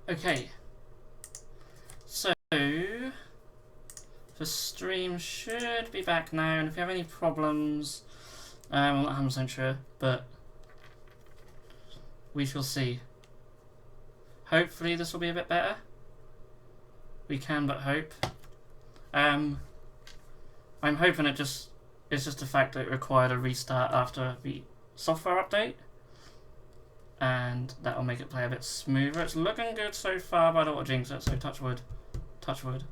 Okay. So the stream should be back now, and if you have any problems, I'm not 100% sure, but we shall see. Hopefully this will be a bit better. We can but hope. I'm hoping it's just the fact that it required a restart after the software update, and that will make it play a bit smoother. It's looking good so far, but I don't want to jinx it, so touch wood. Touch wood.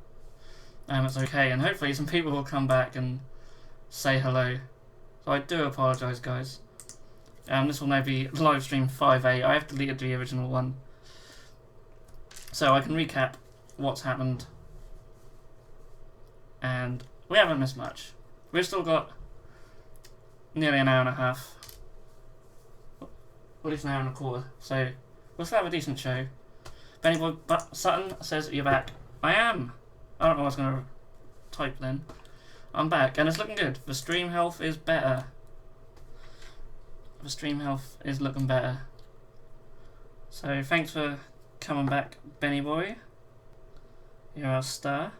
It's okay, and hopefully some people will come back and say hello. So I do apologise, guys. This will now be live stream 5A. I have deleted the original one, so I can recap what's happened. And we haven't missed much. We've still got nearly an hour and a half. At least an hour and a quarter. So we'll still have a decent show. Benny Boy Sutton says you're back. I am. I don't know what I was going to type then. I'm back, and it's looking good. The stream health is better. The stream health is looking better. So thanks for coming back, Benny Boy. You're our star.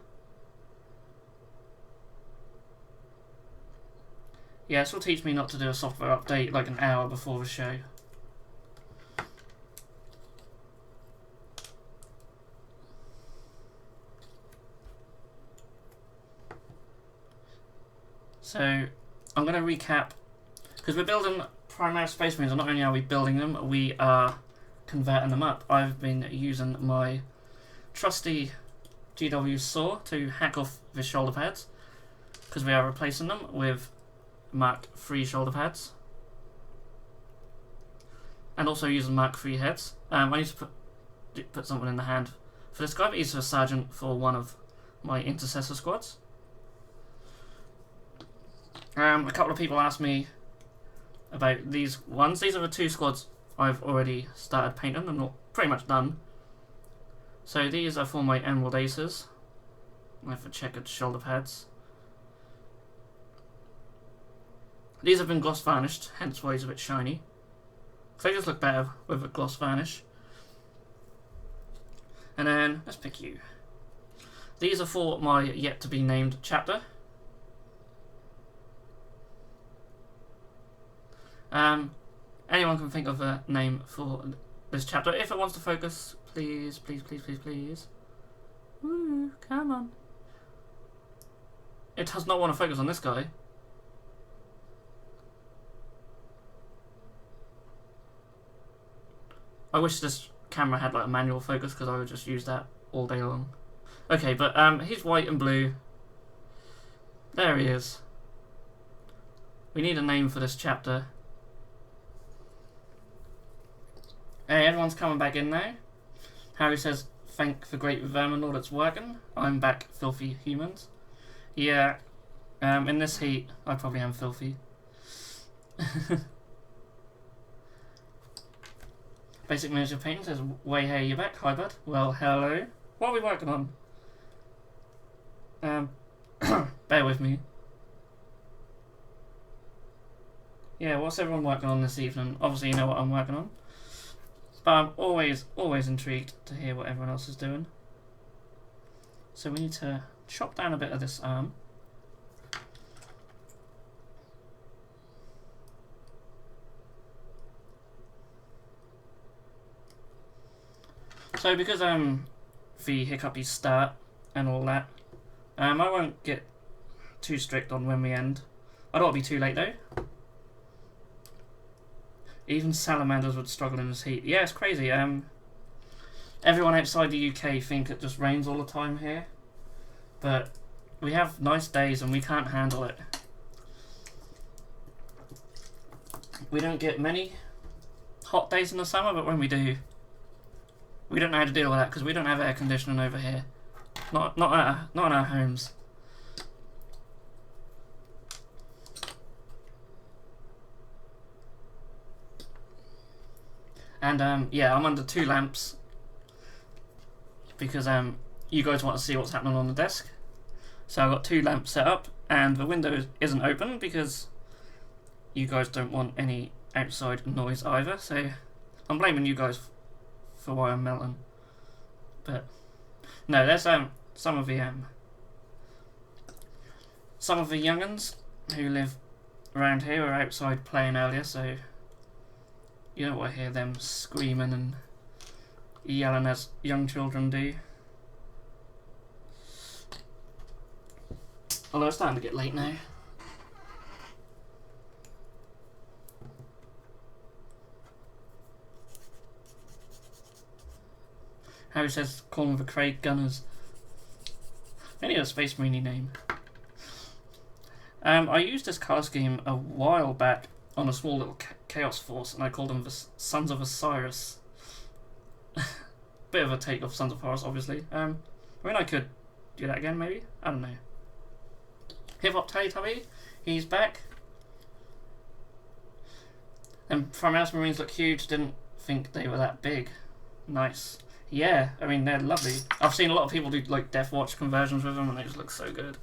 Yeah, this will teach me not to do a software update like an hour before the show. So I'm going to recap, because we're building Primaris Space Marines, and not only are we building them, we are converting them up. I've been using my trusty GW saw to hack off the shoulder pads, because we are replacing them with Mark III shoulder pads, and also using Mark III heads. I need to put something in the hand for this guy, but he's a sergeant for one of my intercessor squads. A couple of people asked me about these ones. These are the two squads I've already started painting and pretty much done. So these are for my Emerald Aces. I have the checkered shoulder pads. These have been gloss varnished, hence why he's a bit shiny. They just look better with a gloss varnish. And then, let's pick you. These are for my yet to be named chapter. Anyone can think of a name for this chapter. If it wants to focus, please, please, please, please, please. Woo, come on. It does not want to focus on this guy. I wish this camera had like a manual focus, because I would just use that all day long. Okay, but he's white and blue. There he is. We need a name for this chapter. Hey, everyone's coming back in now. Harry says, thank the great vermin lord, it's working. I'm back, filthy humans. Yeah, in this heat, I probably am filthy. Basic Miniature Painting says, way hey, you back? Hi, bud. Well, hello. What are we working on? Bear with me. Yeah, what's everyone working on this evening? Obviously, you know what I'm working on. But I'm always intrigued to hear what everyone else is doing. So we need to chop down a bit of this arm. So because the hiccupy start and all that, I won't get too strict on when we end. I don't want to be too late though. Even salamanders would struggle in this heat. Yeah, it's crazy. Everyone outside the UK think it just rains all the time here, but we have nice days and we can't handle it. We don't get many hot days in the summer, but when we do, we don't know how to deal with that because we don't have air conditioning over here. Not in our homes. And yeah, I'm under 2 lamps because you guys want to see what's happening on the desk. So I've got 2 lamps set up, and the window isn't open because you guys don't want any outside noise either. So I'm blaming you guys for why I'm melting. But no, there's some of the young'uns who live around here were outside playing earlier, so you know what I hear them screaming and yelling as young children do. Although it's starting to get late now. Harry says, call them the Craig Gunners. They need a Space Marine name. I used this colour scheme a while back on a small little Chaos Force, and I called them the Sons of Osiris. Bit of a take off Sons of Horus, obviously. I mean, I could do that again, maybe? I don't know. Hip Hop Teletubby, he's back. And Primaris Marines look huge, didn't think they were that big. Nice. Yeah, I mean, they're lovely. I've seen a lot of people do like Death Watch conversions with them, and they just look so good.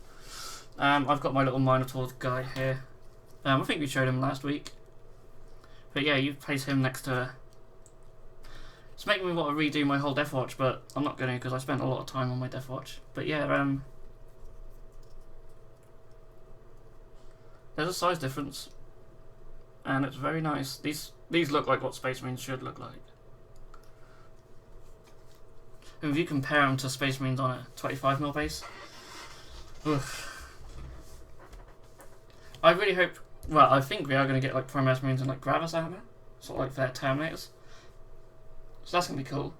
I've got my little Minotaur guy here. I think we showed him last week. But yeah, you place him next to... It's making me want to redo my whole Death Watch, but I'm not going to because I spent a lot of time on my Death Watch. But yeah, there's a size difference, and it's very nice. These look like what Space Marines should look like. And if you compare them to Space Marines on a 25mm base, oof. I really hope. Well, I think we are going to get like Primaris Marines and like Gravis armor, sort of like their Terminators. So that's going to be cool.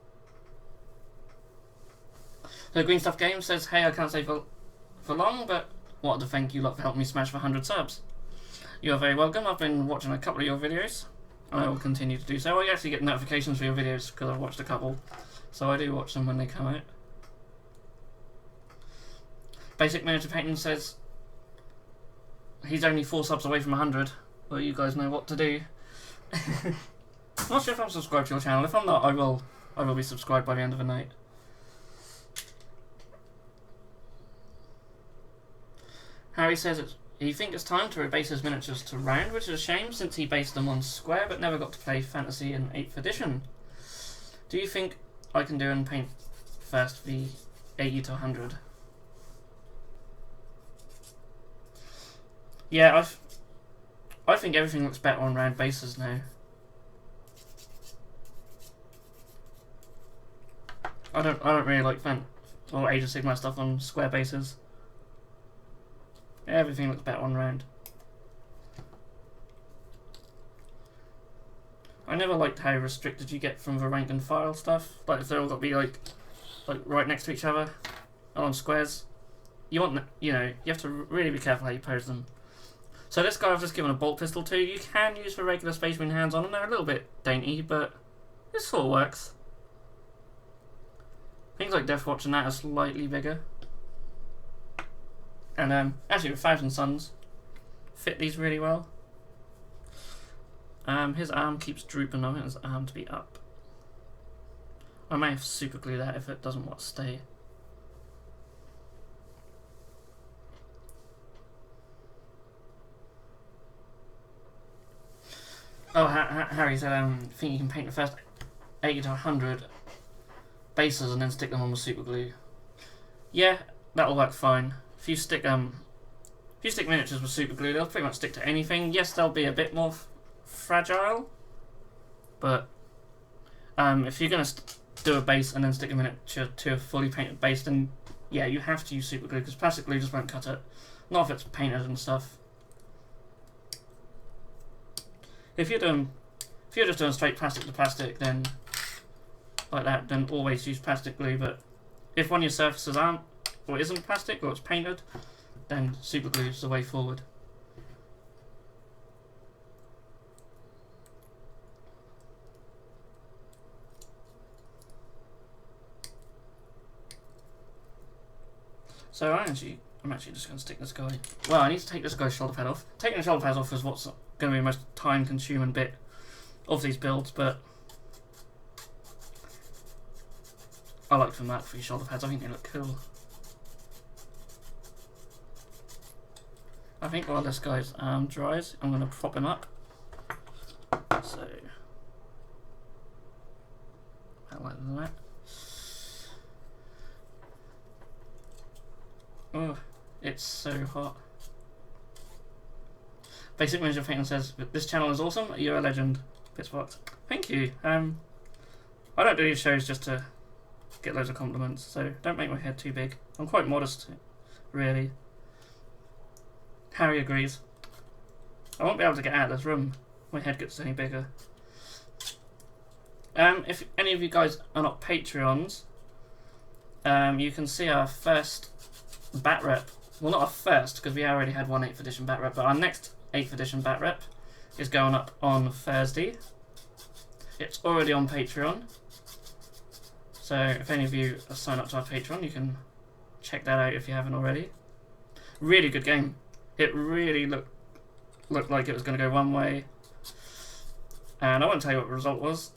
So Green Stuff Games says, hey, I can't stay for long, but wanted to thank you lot for helping me smash for 100 subs. You are very welcome. I've been watching a couple of your videos, and I will continue to do so. I actually get notifications for your videos because I've watched a couple, so I do watch them when they come out. Basic Miniature Painting says he's only 4 subs away from 100. Well, you guys know what to do. I'm not sure if I'm subscribed to your channel. If I'm not, I will be subscribed by the end of the night. Harry says he thinks it's time to rebase his miniatures to round, which is a shame since he based them on square but never got to play Fantasy in 8th edition. Do you think I can do and paint first the 80 to 100? Yeah, I think everything looks better on round bases now. I don't really like Age of Sigmar stuff on square bases. Everything looks better on round. I never liked how restricted you get from the rank and file stuff. Like if they're all got to be like right next to each other on squares. You have to really be careful how you pose them. So this guy I've just given a bolt pistol to. You can use the regular Space Marine hands on them. They're a little bit dainty, but it sort of works. Things like Death Watch and that are slightly bigger. And actually the Thousand Suns fit these really well. His arm keeps drooping. I want his arm to be up. I may have to super glue that if it doesn't want to stay. Oh, Harry said, think you can paint the first 80 to 100 bases and then stick them on with super glue. Yeah, that'll work fine. If you stick miniatures with super glue, they'll pretty much stick to anything. Yes, they'll be a bit more fragile, but if you're going to do a base and then stick a miniature to a fully painted base, then yeah, you have to use super glue because plastic glue just won't cut it. Not if it's painted and stuff. If you're just doing straight plastic to plastic, then like that, then always use plastic glue. But if one of your surfaces aren't or isn't plastic or it's painted, then super glue is the way forward. So I'm actually just going to stick this guy. Well, I need to take this guy's shoulder pad off. Taking the shoulder pads off is what's going to be the most time-consuming bit of these builds, but I like them that for your shoulder pads. I think they look cool. I think while this guy's arm dries, I'm going to prop him up. So, I like that. Oh, it's so hot. Basic Ninja Painting says, this channel is awesome, you're a legend. Bitzbox. Thank you. I don't do these shows just to get loads of compliments, so don't make my head too big. I'm quite modest, really. Harry agrees. I won't be able to get out of this room. My head gets any bigger. If any of you guys are not Patreons, you can see our first bat rep. Well, not our first, because we already had one 8th edition bat rep, but our next 8th edition bat rep is going up on Thursday. It's already on Patreon. So if any of you are signed up to our Patreon, you can check that out if you haven't already. Really good game. It really looked like it was going to go one way. And I won't tell you what the result was,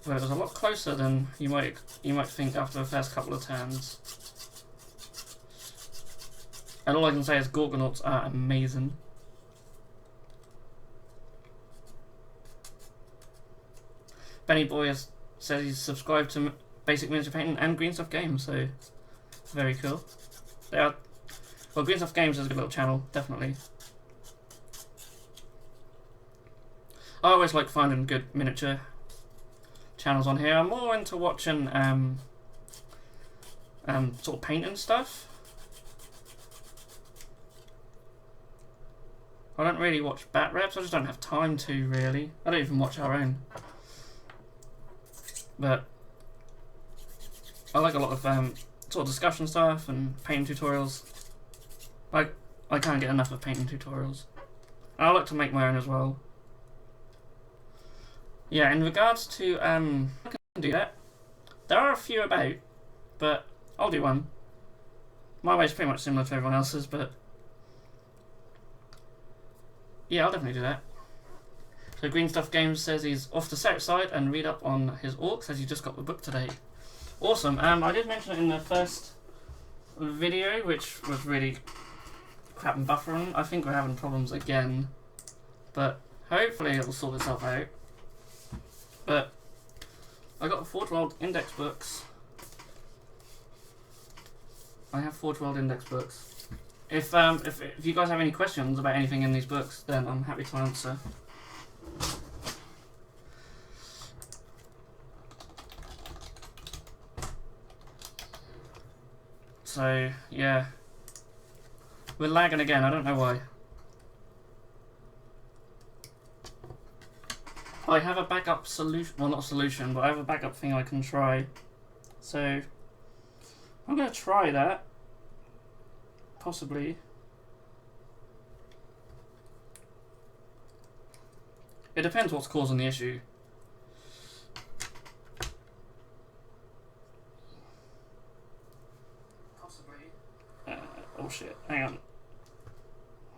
but it was a lot closer than you might think after the first couple of turns. And all I can say is Gorgonauts are amazing. Benny Boy says he's subscribed to Basic Miniature Painting and Green Stuff Games, so very cool. They are, well, Green Stuff Games is a good little channel, definitely. I always like finding good miniature channels on here. I'm more into watching sort of painting stuff. I don't really watch bat reps, I just don't have time to, really. I don't even watch our own. But I like a lot of sort of discussion stuff and painting tutorials. I can't get enough of painting tutorials. I like to make my own as well. Yeah, in regards to I can do that. There are a few about, but I'll do one. My way's pretty much similar to everyone else's, but yeah, I'll definitely do that. So Green Stuff Games says he's off to south side and read up on his orcs as he just got the book today. Awesome. I did mention it in the first video, which was really crap and buffering. I think we're having problems again, but hopefully it'll sort itself out. But I got Forge World index books. I have Forge World index books. If you guys have any questions about anything in these books, then I'm happy to answer. So yeah, we're lagging again. I don't know why. I have a backup solution. Well, not a solution, but I have a backup thing I can try. So I'm gonna try that. Possibly. It depends what's causing the issue. Possibly. Oh shit, hang on.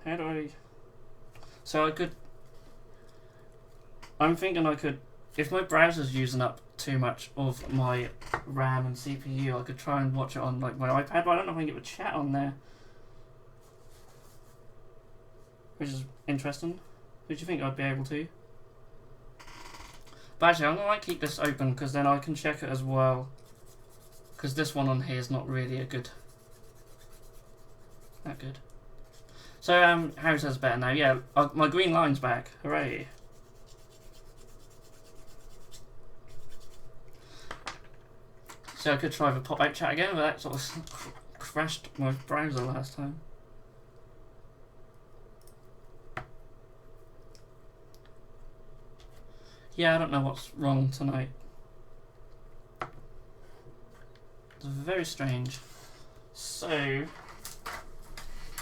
How do I... So I could... I'm thinking I could... If my browser's using up too much of my RAM and CPU, I could try and watch it on like my iPad, but I don't know if I can get the chat on there. Which is interesting. Do you think I'd be able to? But actually, I'm going to keep this open because then I can check it as well. Because this one on here is not really that good. So, Harry says better now. Yeah, my green line's back. Hooray. So I could try the pop-out chat again, but that sort of crashed my browser last time. Yeah, I don't know what's wrong tonight. It's very strange. So,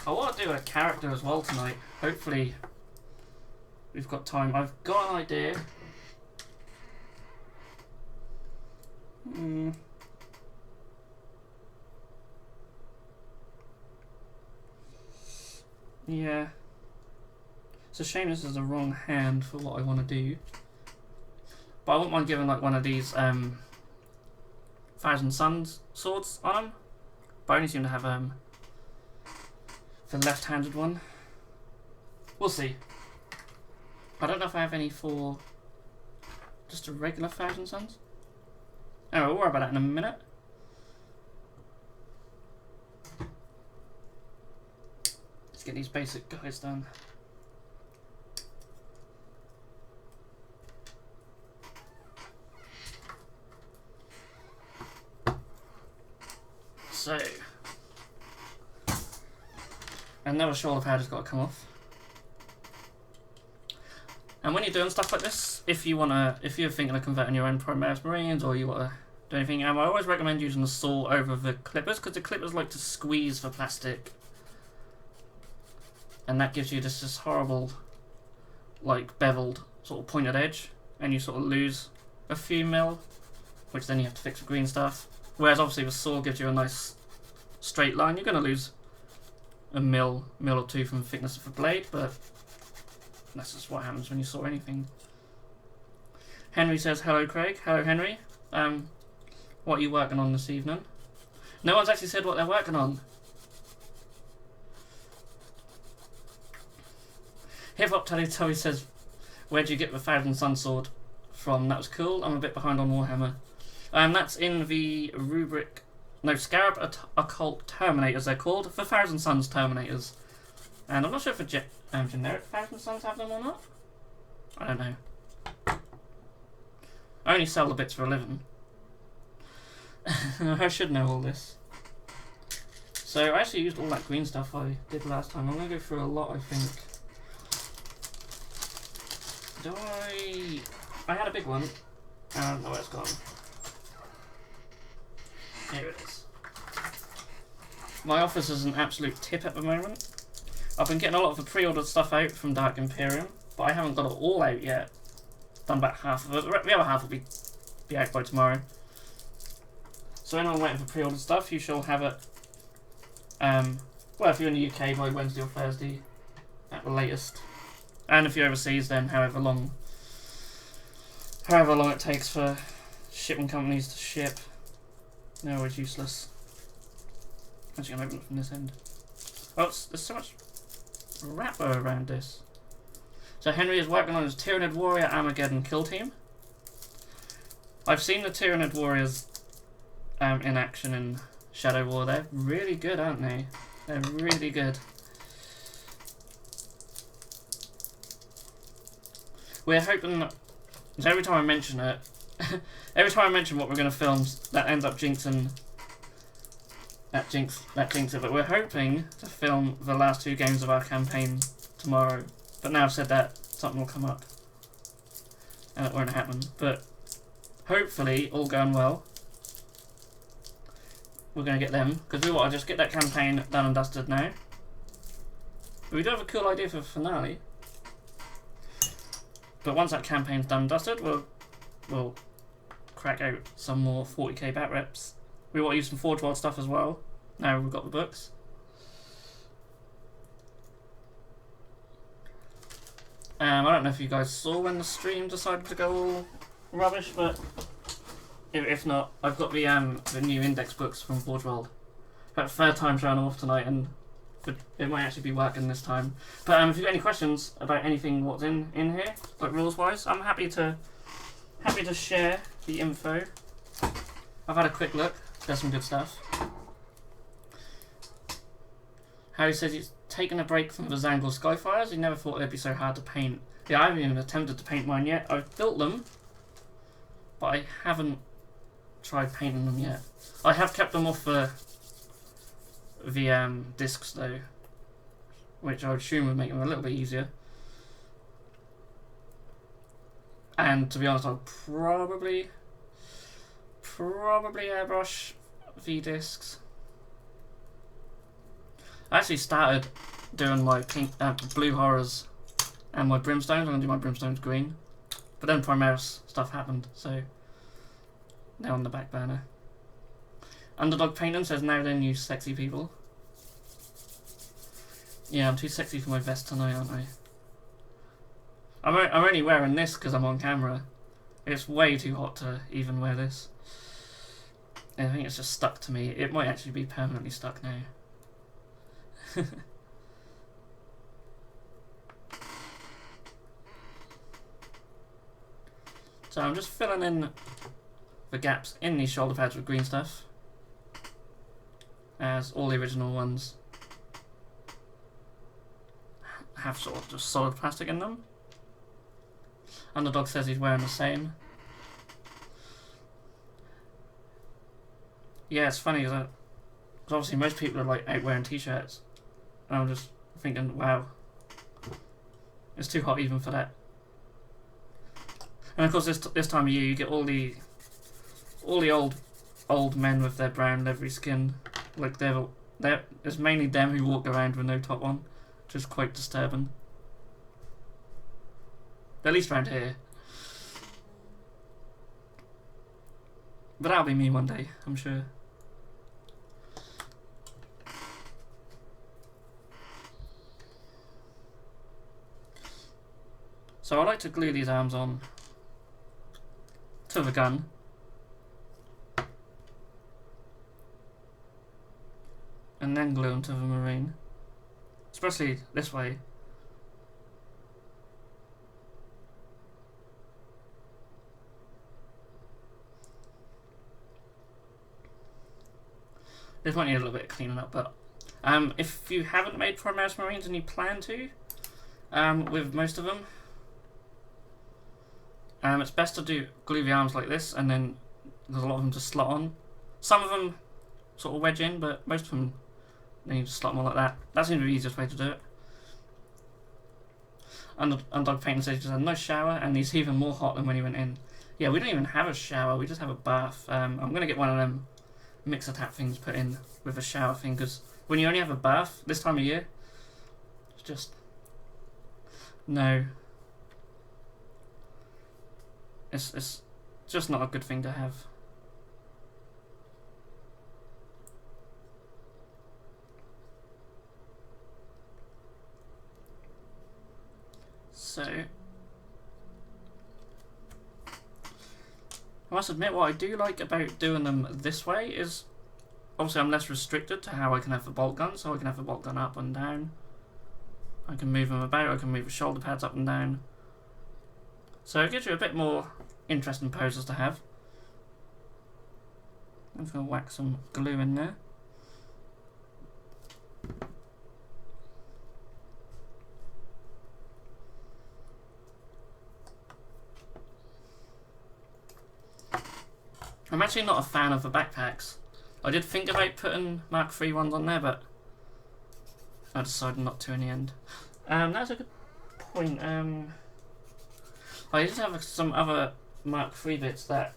I want to do a character as well tonight. Hopefully, we've got time. I've got an idea. Yeah. It's a shame this is the wrong hand for what I want to do. But I wouldn't mind giving like one of these Thousand Suns swords on them. But I only seem to have the left-handed one. We'll see. I don't know if I have any for just a regular Thousand Suns. Anyway, we'll worry about that in a minute. get these basic guys done. So, another shoulder pad has got to come off. And when you're doing stuff like this, if you're thinking of converting your own Primaris Marines, or you want to do anything, I always recommend using the saw over the clippers, because the clippers like to squeeze the plastic, and that gives you this horrible, like, beveled sort of pointed edge, and you sort of lose a few mil, which then you have to fix with green stuff. Whereas obviously the saw gives you a nice straight line. You're going to lose a mil or two from the thickness of the blade, but that's just what happens when you saw anything. Henry says, hello Craig. Hello Henry. What are you working on this evening? No one's actually said what they're working on. Hip Hop Telly says, where'd you get the Thousand Sun sword from? That was cool. I'm a bit behind on Warhammer. That's in the rubric... No, Scarab Occult Terminators they're called. The Thousand Suns Terminators. And I'm not sure if the generic Thousand Suns have them or not. I don't know. I only sell the bits for a living. I should know all this. So I actually used all that green stuff I did last time. I'm going to go through a lot, I think. I had a big one. I don't know where it's gone. Here it is. My office is an absolute tip at the moment. I've been getting a lot of the pre-ordered stuff out from Dark Imperium, but I haven't got it all out yet. Done about half of it. The other half will be out by tomorrow. So anyone waiting for pre-ordered stuff, you shall have it. Well, if you're in the UK, by Wednesday or Thursday at the latest. And if you're overseas, then however long it takes for shipping companies to ship. No, it's useless. Actually, I'm opening it from this end. Oh, there's so much wrapper around this. So Henry is working on his Tyranid Warrior Armageddon kill team. I've seen the Tyranid Warriors in action in Shadow War. They're really good, aren't they? They're really good. We're hoping that every time I mention it, every time I mention what we're going to film, that ends up jinxing. That jinx it. But we're hoping to film the last 2 games of our campaign tomorrow. But now I've said that, something will come up, and it won't happen. But hopefully, all going well, we're going to get them, because we want to just get that campaign done and dusted now. But we do have a cool idea for the finale. But once that campaign's done and dusted, we'll crack out some more 40k bat reps. We want to use some Forge World stuff as well. Now we've got the books. I don't know if you guys saw when the stream decided to go all rubbish, but if not, I've got the new index books from Forge World. About 3rd time showing them off tonight, and it might actually be working this time. But if you've got any questions about anything what's in here, like rules wise, I'm happy to share the info. I've had a quick look. There's some good stuff. Harry says he's taken a break from the Zangor Skyfires. He never thought it'd be so hard to paint. Yeah, I haven't even attempted to paint mine yet. I've built them, but I haven't tried painting them yet. I have kept them off the discs though, which I would assume would make them a little bit easier. And to be honest, I'll probably airbrush V-discs. I actually started doing my pink, blue horrors and my brimstones. I'm going to do my brimstones green. But then Primaris stuff happened, so they're on the back burner. Underdog Painting says, now then you sexy people. Yeah, I'm too sexy for my vest tonight, aren't I? I'm only wearing this because I'm on camera. It's way too hot to even wear this. I think it's just stuck to me. It might actually be permanently stuck now. So I'm just filling in the gaps in these shoulder pads with green stuff, as all the original ones have sort of just solid plastic in them. Underdog says he's wearing the same. Yeah, it's funny because obviously most people are like out wearing t-shirts, and I'm just thinking, wow, it's too hot even for that. And of course, this time of year you get all the old men with their brown leathery skin, like it's mainly them who walk around with no top on, which is quite disturbing. At least around here. But that'll be me one day, I'm sure. So I like to glue these arms on to the gun. And then glue them to the Marine. Especially this way. This might need a little bit of cleaning up, but if you haven't made Primaris Marines and you plan to, with most of them, it's best to glue the arms like this, and then there's a lot of them to slot on. Some of them sort of wedge in, but most of them, then you just slot them on like that. That seems to be the easiest way to do it. Underdog Painting says he just had a nice shower, and he's even more hot than when he went in. Yeah, we don't even have a shower, we just have a bath. I'm going to get one of them mixer tap things put in with a shower thing, because when you only have a bath this time of year, it's just no. It's just not a good thing to have. So I must admit, what I do like about doing them this way is obviously I'm less restricted to how I can have the bolt gun, so I can have the bolt gun up and down. I can move them about, I can move the shoulder pads up and down. So it gives you a bit more interesting poses to have. I'm just going to whack some glue in there. I'm actually not a fan of the backpacks. I did think about putting Mark III ones on there, but I decided not to in the end. That's a good point. I just have some other Mark III bits that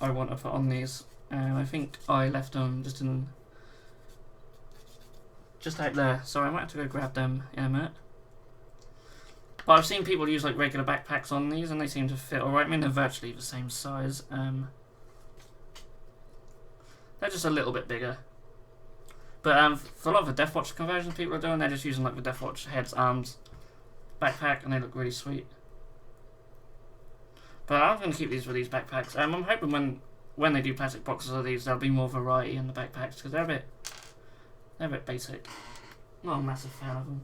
I want to put on these. I think I left them just out there, so I might have to go grab them in a minute. But I've seen people use like regular backpacks on these, and they seem to fit alright. I mean, they're virtually the same size. They're just a little bit bigger. But for a lot of the Deathwatch conversions people are doing, they're just using like the Deathwatch heads, arms, backpack, and they look really sweet. But I'm going to keep these with these backpacks. I'm hoping when they do plastic boxes of these, there'll be more variety in the backpacks, because they're a bit basic. Not a massive fan of them.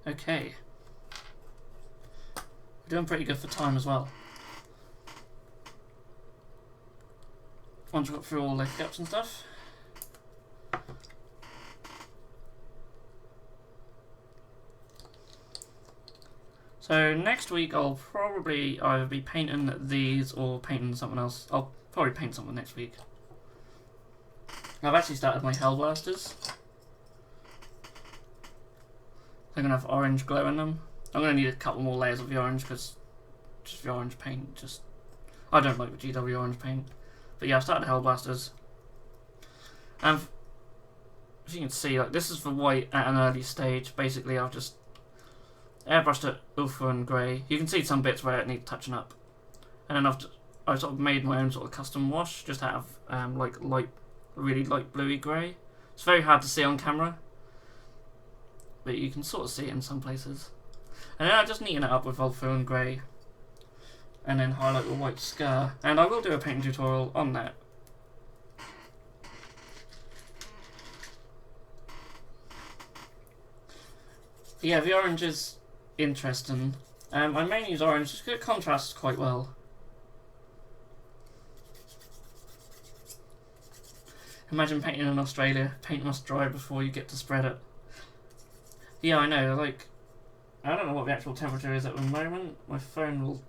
Okay. We're doing pretty good for time as well. Once we've got through all the hiccups and stuff. So next week I'll probably either be painting these or painting something else. I'll probably paint something next week. I've actually started my Hellblasters. They're going to have orange glow in them. I'm going to need a couple more layers of the orange, because just the orange paint, I don't like the GW orange paint. But yeah, I've started Hellblasters. And as you can see, like, this is the white at an early stage. Basically, I've just airbrushed it ultra and grey. You can see some bits where it needs touching up. And then I've sort of made my own sort of custom wash, just out of like really light bluey grey. It's very hard to see on camera, but you can sort of see it in some places. And then I just neaten it up with ultra and grey, and then highlight the white scar. And I will do a painting tutorial on that. Yeah, the orange is interesting. I mainly use orange just because it contrasts quite well. Imagine painting in Australia. Paint must dry before you get to spread it. Yeah, I know, like, I don't know what the actual temperature is at the moment. My phone will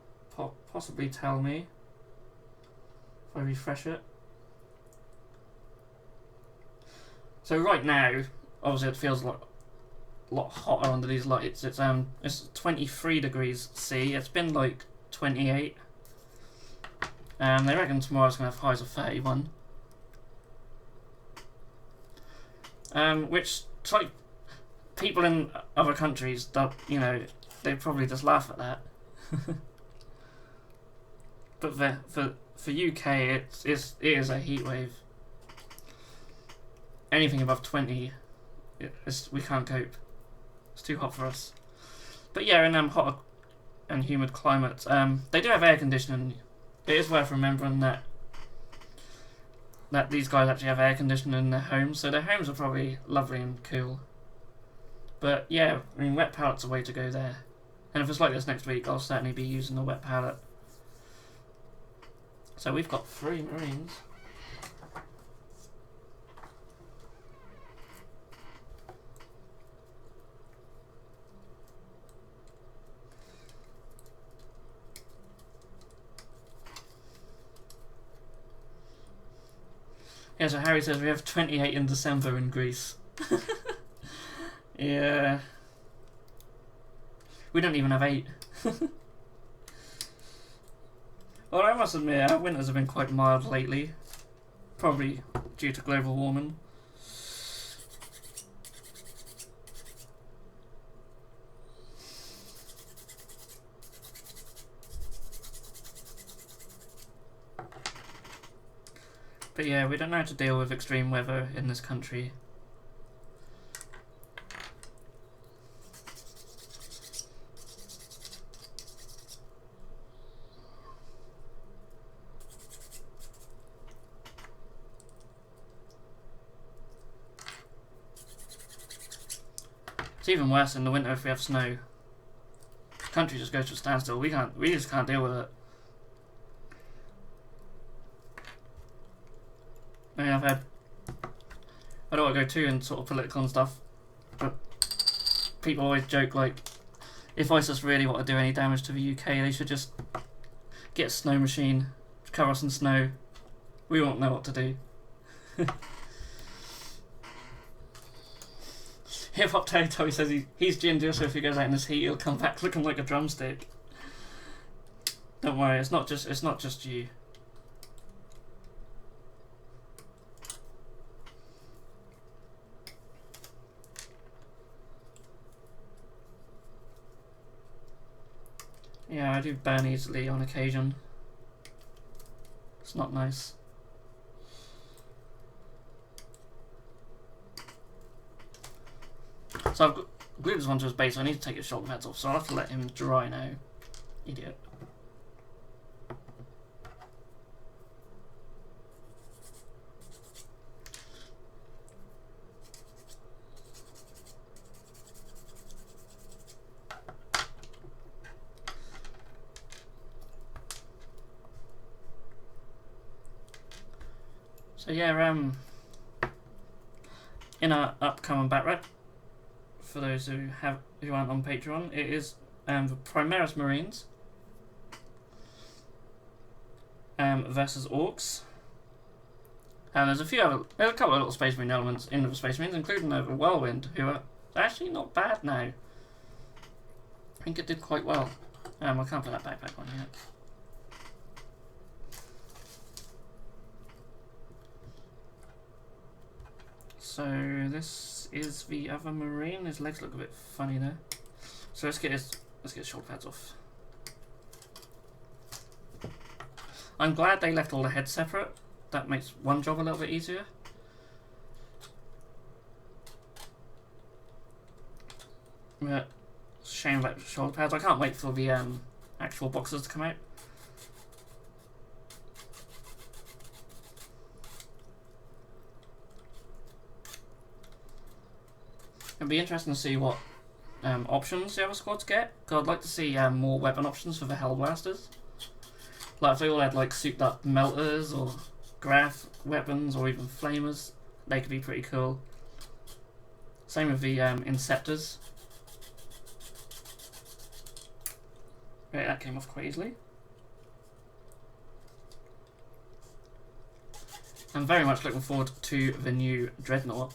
possibly tell me if I refresh it. So right now, obviously it feels like a lot hotter under these lights. It's 23 degrees C. It's been like 28. They reckon tomorrow's gonna have highs of 31. Which it's like people in other countries that, you know, they probably just laugh at that. But for UK it is a heat wave. Anything above 20, we can't cope. It's too hot for us. But yeah, in hot and humid climates, they do have air conditioning. It is worth remembering that these guys actually have air conditioning in their homes, so their homes are probably lovely and cool. But yeah, I mean, wet pallet's a way to go there. And if it's like this next week, I'll certainly be using a wet pallet. So we've got 3 Marines. Yeah, so Harry says we have 28 in December in Greece. Yeah. We don't even have 8. Well, I must admit, our winters have been quite mild lately. Probably due to global warming. But yeah, we don't know how to deal with extreme weather in this country. It's even worse in the winter if we have snow. The country just goes to a standstill. We just can't deal with it. I mean, I don't want to go too in sort of political and stuff, but people always joke like, if ISIS really want to do any damage to the UK, they should just get a snow machine, cover us in snow. We won't know what to do. Hip Hop Teletubby says he's ginger, so if he goes out in this heat, he'll come back looking like a drumstick. Don't worry, it's not just you. Yeah, I do burn easily on occasion. It's not nice. So I've glued this one to his base, so I need to take his shoulder pads off, so I'll have to let him dry now. Idiot. So yeah, in our upcoming bat rep, for those who aren't on Patreon, it is the Primaris Marines versus Orcs. And there's a couple of little Space Marine elements in the Space Marines, including the Whirlwind, who are actually not bad now. I think it did quite well. I can't put that backpack on yet. So this is the other Marine. His legs look a bit funny there. So let's get his shoulder pads off. I'm glad they left all the heads separate. That makes one job a little bit easier. Yeah, shame about shoulder pads. I can't wait for the actual boxes to come out. It'll be interesting to see what options the other squads get. Cause I'd like to see more weapon options for the Hellblasters. Like if they all had like souped up melters or graph weapons or even flamers, they could be pretty cool. Same with the Inceptors. Right, that came off quite easily. I'm very much looking forward to the new Dreadnought.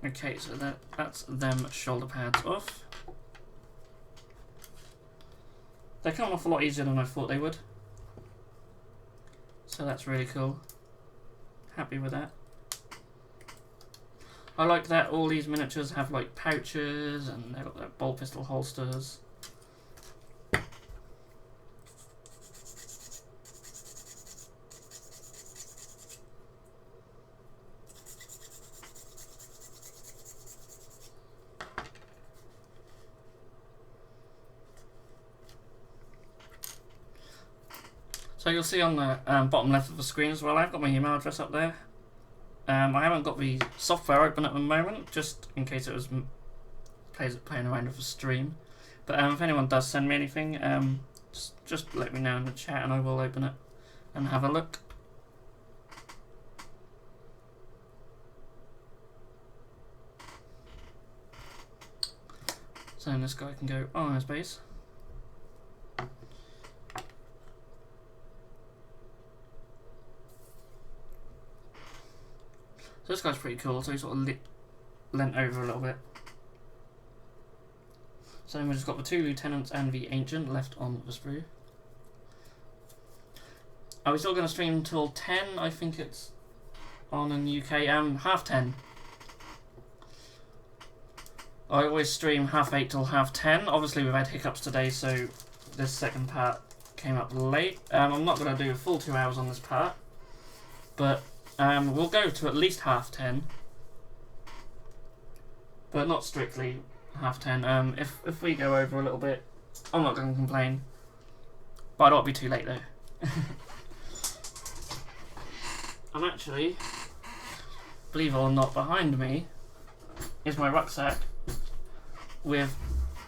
Okay, so that's them shoulder pads off. They come off a lot easier than I thought they would. So that's really cool. Happy with that. I like that all these miniatures have like pouches and they've got their bolt pistol holsters. So you'll see on the bottom left of the screen as well, I've got my email address up there. I haven't got the software open at the moment, just in case it was playing around with the stream. But if anyone does send me anything, just let me know in the chat and I will open it and have a look. So then this guy can go on his base. So this guy's pretty cool, so he's sort of leant over a little bit. So then we've just got the 2 lieutenants and the ancient left on the sprue. Are we still going to stream until 10? I think it's on in the UK. 10:30. I always stream 8:30 till 10:30. Obviously we've had hiccups today, so this second part came up late. I'm not going to do a full 2 hours on this part, but we'll go to at least 10:30, but not strictly 10:30. If we go over a little bit, I'm not going to complain, but I don't want to be too late though. I'm actually, believe it or not, behind me is my rucksack with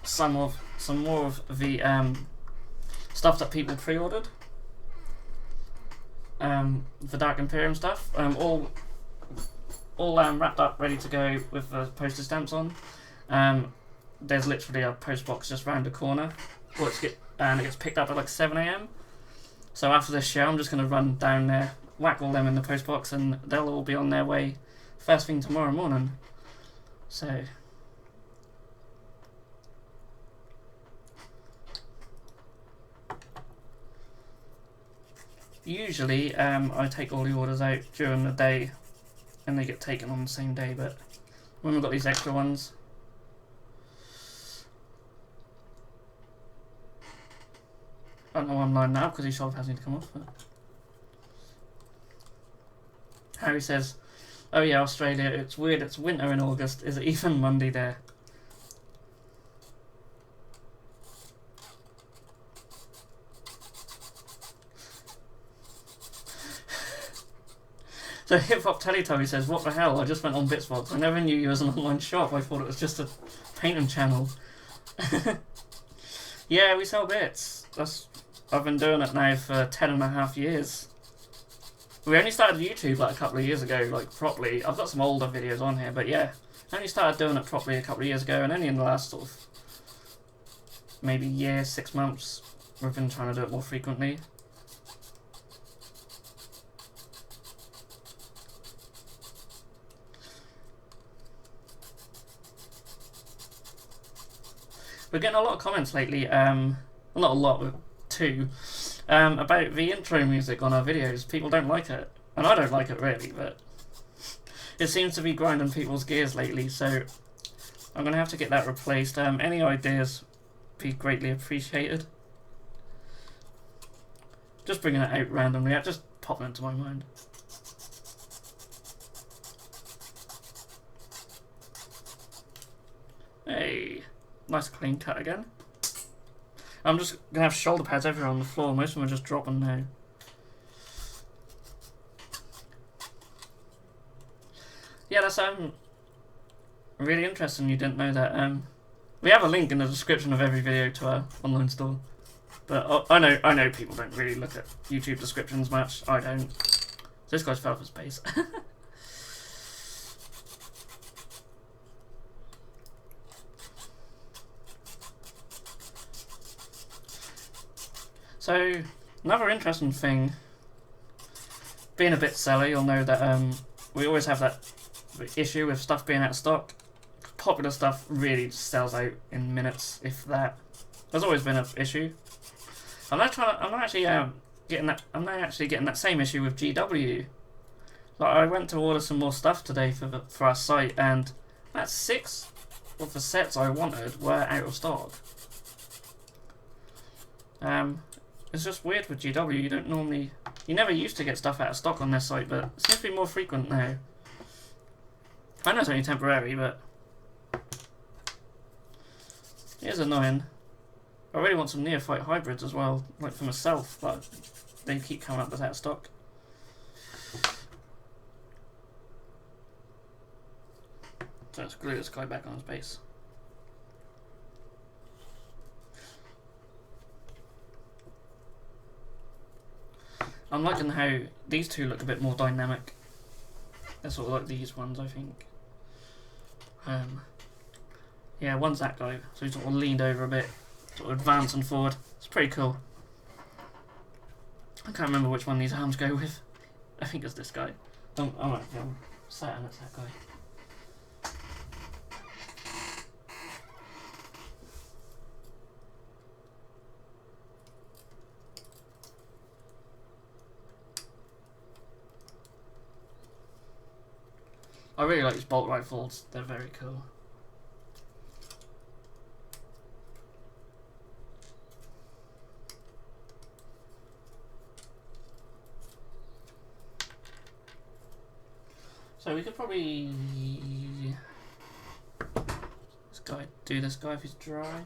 some more of the stuff that people pre-ordered. The Dark Imperium stuff, all wrapped up, ready to go with the postage stamps on. There's literally a post box just round the corner, and it gets picked up at like 7 AM. So after this show, I'm just going to run down there, whack all them in the post box, and they'll all be on their way first thing tomorrow morning. So usually I take all the orders out during the day and they get taken on the same day, but when we've got these extra ones, I don't know why I'm lying now because these shoulder pads need to come off. But Harry says, oh yeah, Australia, it's weird, it's winter in August, is it even Monday there? So Hip Hop Teletubby says, what the hell, I just went on Bitzbox. I never knew you was an online shop. I thought it was just a painting channel. Yeah, we sell bits. I've been doing it now for 10.5 years. We only started YouTube like a couple of years ago, like properly. I've got some older videos on here, but yeah. I only started doing it properly a couple of years ago, and only in the last sort of maybe year, 6 months, we've been trying to do it more frequently. We're getting a lot of comments lately, well, not a lot, but 2, about the intro music on our videos. People don't like it, and I don't like it really, but it seems to be grinding people's gears lately, so I'm going to have to get that replaced. Any ideas be greatly appreciated. Just bringing it out randomly, it just popped into my mind. Nice clean cut again. I'm just gonna have shoulder pads everywhere on the floor. Most of them are just dropping now. Yeah, that's really interesting. You didn't know that. We have a link in the description of every video to our online store. But I know people don't really look at YouTube descriptions much. I don't. So this guy's fell off his base. So another interesting thing, being a bit seller, you'll know that we always have that issue with stuff being out of stock. Popular stuff really sells out in minutes, if that. There's always been an issue. I'm not actually getting that same issue with GW. Like, I went to order some more stuff today for our site, and that's 6 of the sets I wanted were out of stock. It's just weird with GW. You never used to get stuff out of stock on their site, but it seems to be more frequent now. I know it's only temporary, but it is annoying. I really want some neophyte hybrids as well, like for myself, but they keep coming up with out of stock. So let's glue this guy back on his base. I'm liking how these two look a bit more dynamic. They're sort of like these ones, I think. Yeah, one's that guy, so he's sort of leaned over a bit, sort of advancing forward. It's pretty cool. I can't remember which one these arms go with. I think it's this guy. I'm certain it's that guy. I really like these bolt rifles, they're very cool. So we could probably do this guy if he's dry.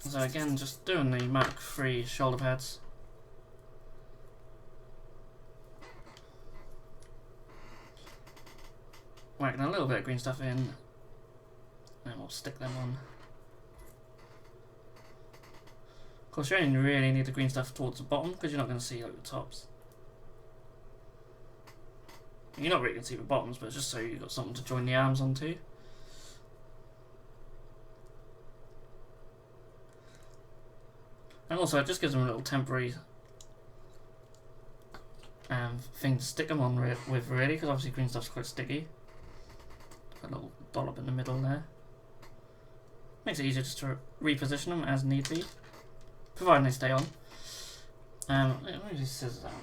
So again, just doing the Mark III shoulder pads. Whacking a little bit of green stuff in, and we'll stick them on. Of course, you only really need the green stuff towards the bottom because you're not going to see like the tops. You're not really going to see the bottoms, but it's just so you've got something to join the arms onto. And also, it just gives them a little temporary thing to stick them on with really, because obviously green stuff's quite sticky. A little dollop in the middle there. Makes it easier just to reposition them as need be, providing they stay on. Let me use these scissors out.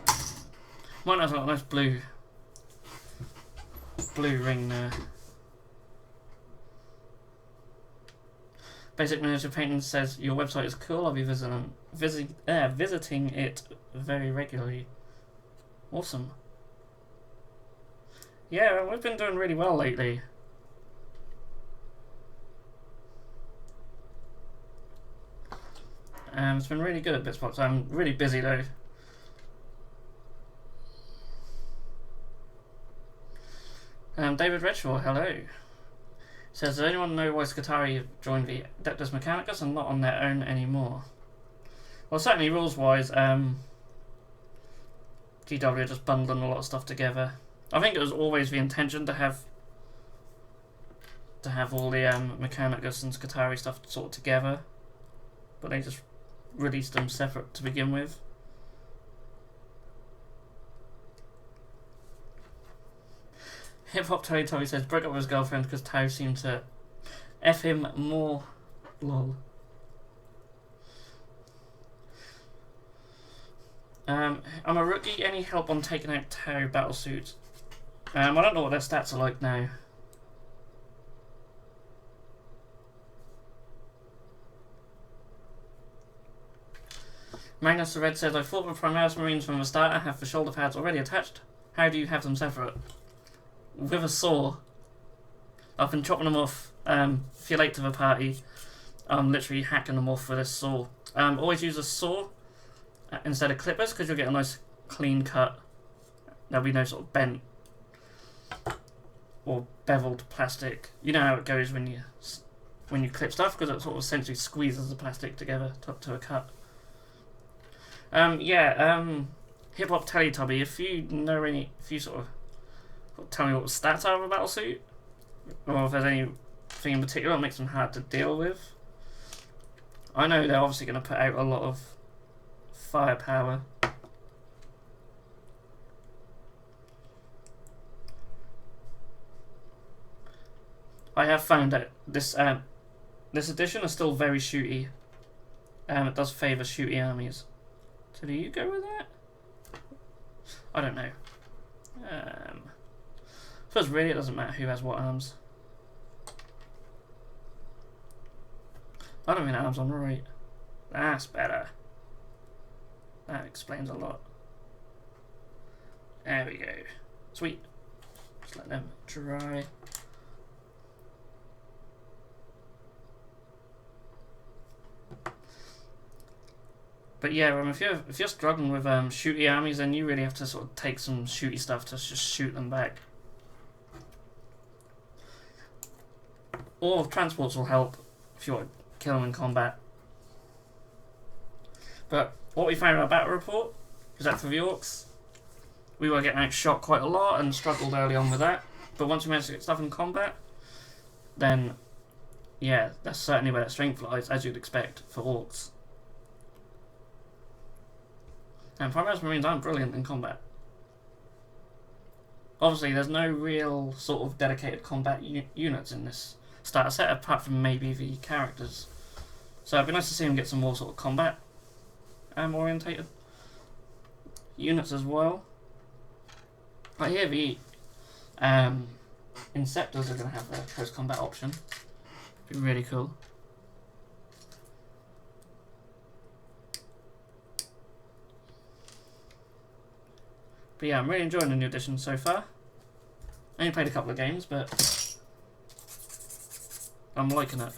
Mine has got a nice blue ring there. Basic Miniature Painting says your website is cool. I'll be visiting it very regularly. Awesome. Yeah, we've been doing really well lately. It's been really good at Bitzbox. I'm really busy though. David Redshaw, hello. Says, does anyone know why Skitarii joined the Adeptus Mechanicus and not on their own anymore? Well, certainly rules-wise, GW are just bundling a lot of stuff together. I think it was always the intention to have all the Mechanicus and Skitarii stuff sort of together, but they just released them separate to begin with. Hip Hop Toy says, broke up with his girlfriend because Tao seemed to F him more. Lol. I'm a rookie. Any help on taking out Tau battlesuits? I don't know what their stats are like now. Magnus the Red says, I fought with Primaris Marines from the start. I have the shoulder pads already attached. How do you have them separate? With a saw. I've been chopping them off. If you're late to the party, I'm literally hacking them off with this saw. Always use a saw instead of clippers because you'll get a nice clean cut. There'll be no sort of bent or beveled plastic. You know how it goes when you clip stuff, because it sort of essentially squeezes the plastic together to a cut. Hip Hop Teletubby, if you sort of tell me what the stats are of a battlesuit, or if there's anything in particular that makes them hard to deal with. I know they're obviously going to put out a lot of firepower. I have found that this edition is still very shooty. It does favour shooty armies. So do you go with that? I don't know. I suppose really it doesn't matter who has what arms. I don't think that arm's on right. That's better. That explains a lot. There we go. Sweet. Just let them dry. But yeah, if you're struggling with shooty armies, then you really have to sort of take some shooty stuff to just shoot them back. Or transports will help if you want to kill them in combat. But what we found in our battle report is that for the orcs, we were getting outshot quite a lot and struggled early on with that. But once we managed to get stuff in combat, then yeah, that's certainly where that strength lies, as you'd expect for orcs. And Primaris Marines aren't brilliant in combat. Obviously, there's no real sort of dedicated combat units in this starter set, apart from maybe the characters. So it'd be nice to see them get some more sort of combat orientated units as well. But here the Inceptors are going to have a close combat option. Be really cool. But yeah, I'm really enjoying the new edition so far. I only played a couple of games, but I'm liking it.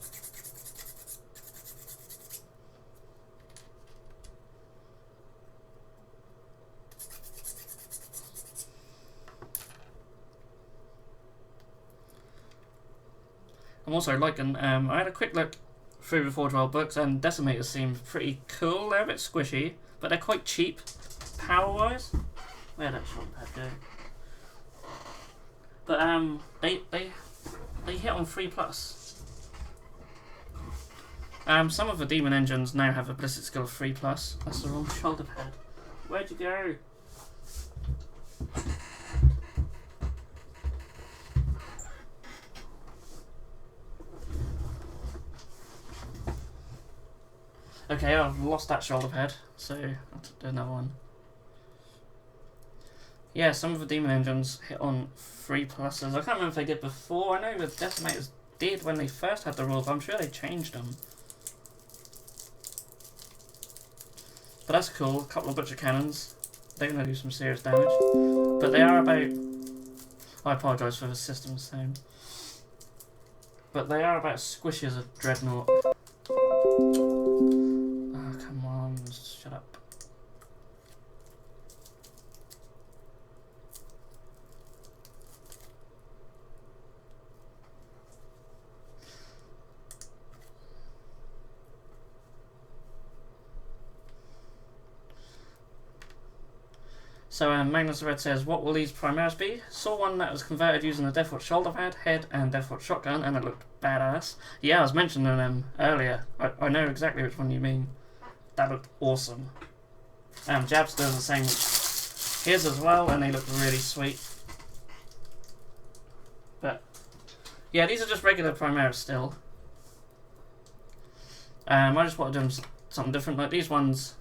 I'm also liking, I had a quick look through the Forge World books, and Decimators seem pretty cool. They're a bit squishy, but they're quite cheap power-wise. Where'd that short pad go? But they hit on 3+. Some of the demon engines now have a ballistic skill of 3+. That's the wrong shoulder pad. Where'd you go? Okay, I've lost that shoulder pad, so I'll do another one. Yeah, some of the demon engines hit on 3+. I can't remember if they did before. I know the Decimators did when they first had the rules, but I'm sure they changed them. But that's cool. A couple of butcher cannons. They're going to do some serious damage. But they are about... I apologise for the system sound. But they are about as squishy as a dreadnought. Oh, come on. Shut up. So Magnus the Red says, what will these Primaris be? Saw one that was converted using the Deathwatch shoulder pad, head and Deathwatch shotgun, and it looked badass. Yeah, I was mentioning them earlier. I know exactly which one you mean. That looked awesome. Jabs does the same with his as well, and they look really sweet. But yeah, these are just regular Primaris still. I just want to do something different. Like these ones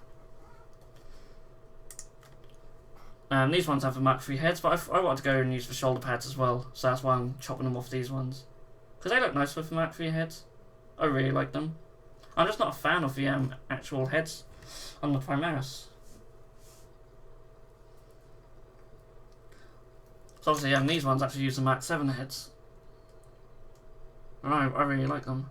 These ones have the Mark III heads, but I want to go and use the shoulder pads as well, so that's why I'm chopping them off these ones. Because they look nice with the Mark III heads. I really like them. I'm just not a fan of the actual heads on the Primaris. So obviously these ones actually use the Mark VII heads. And I really like them.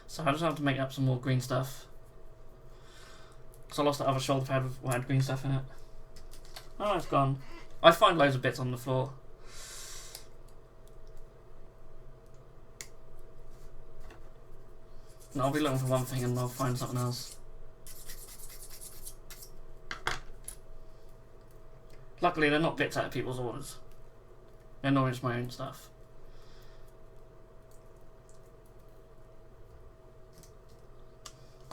So I just have to make up some more green stuff. So I lost that other shoulder pad with what had green stuff in it. Oh, it's gone. I find loads of bits on the floor. And I'll be looking for one thing and I'll find something else. Luckily they're not bits out of people's orders. They're not just my own stuff.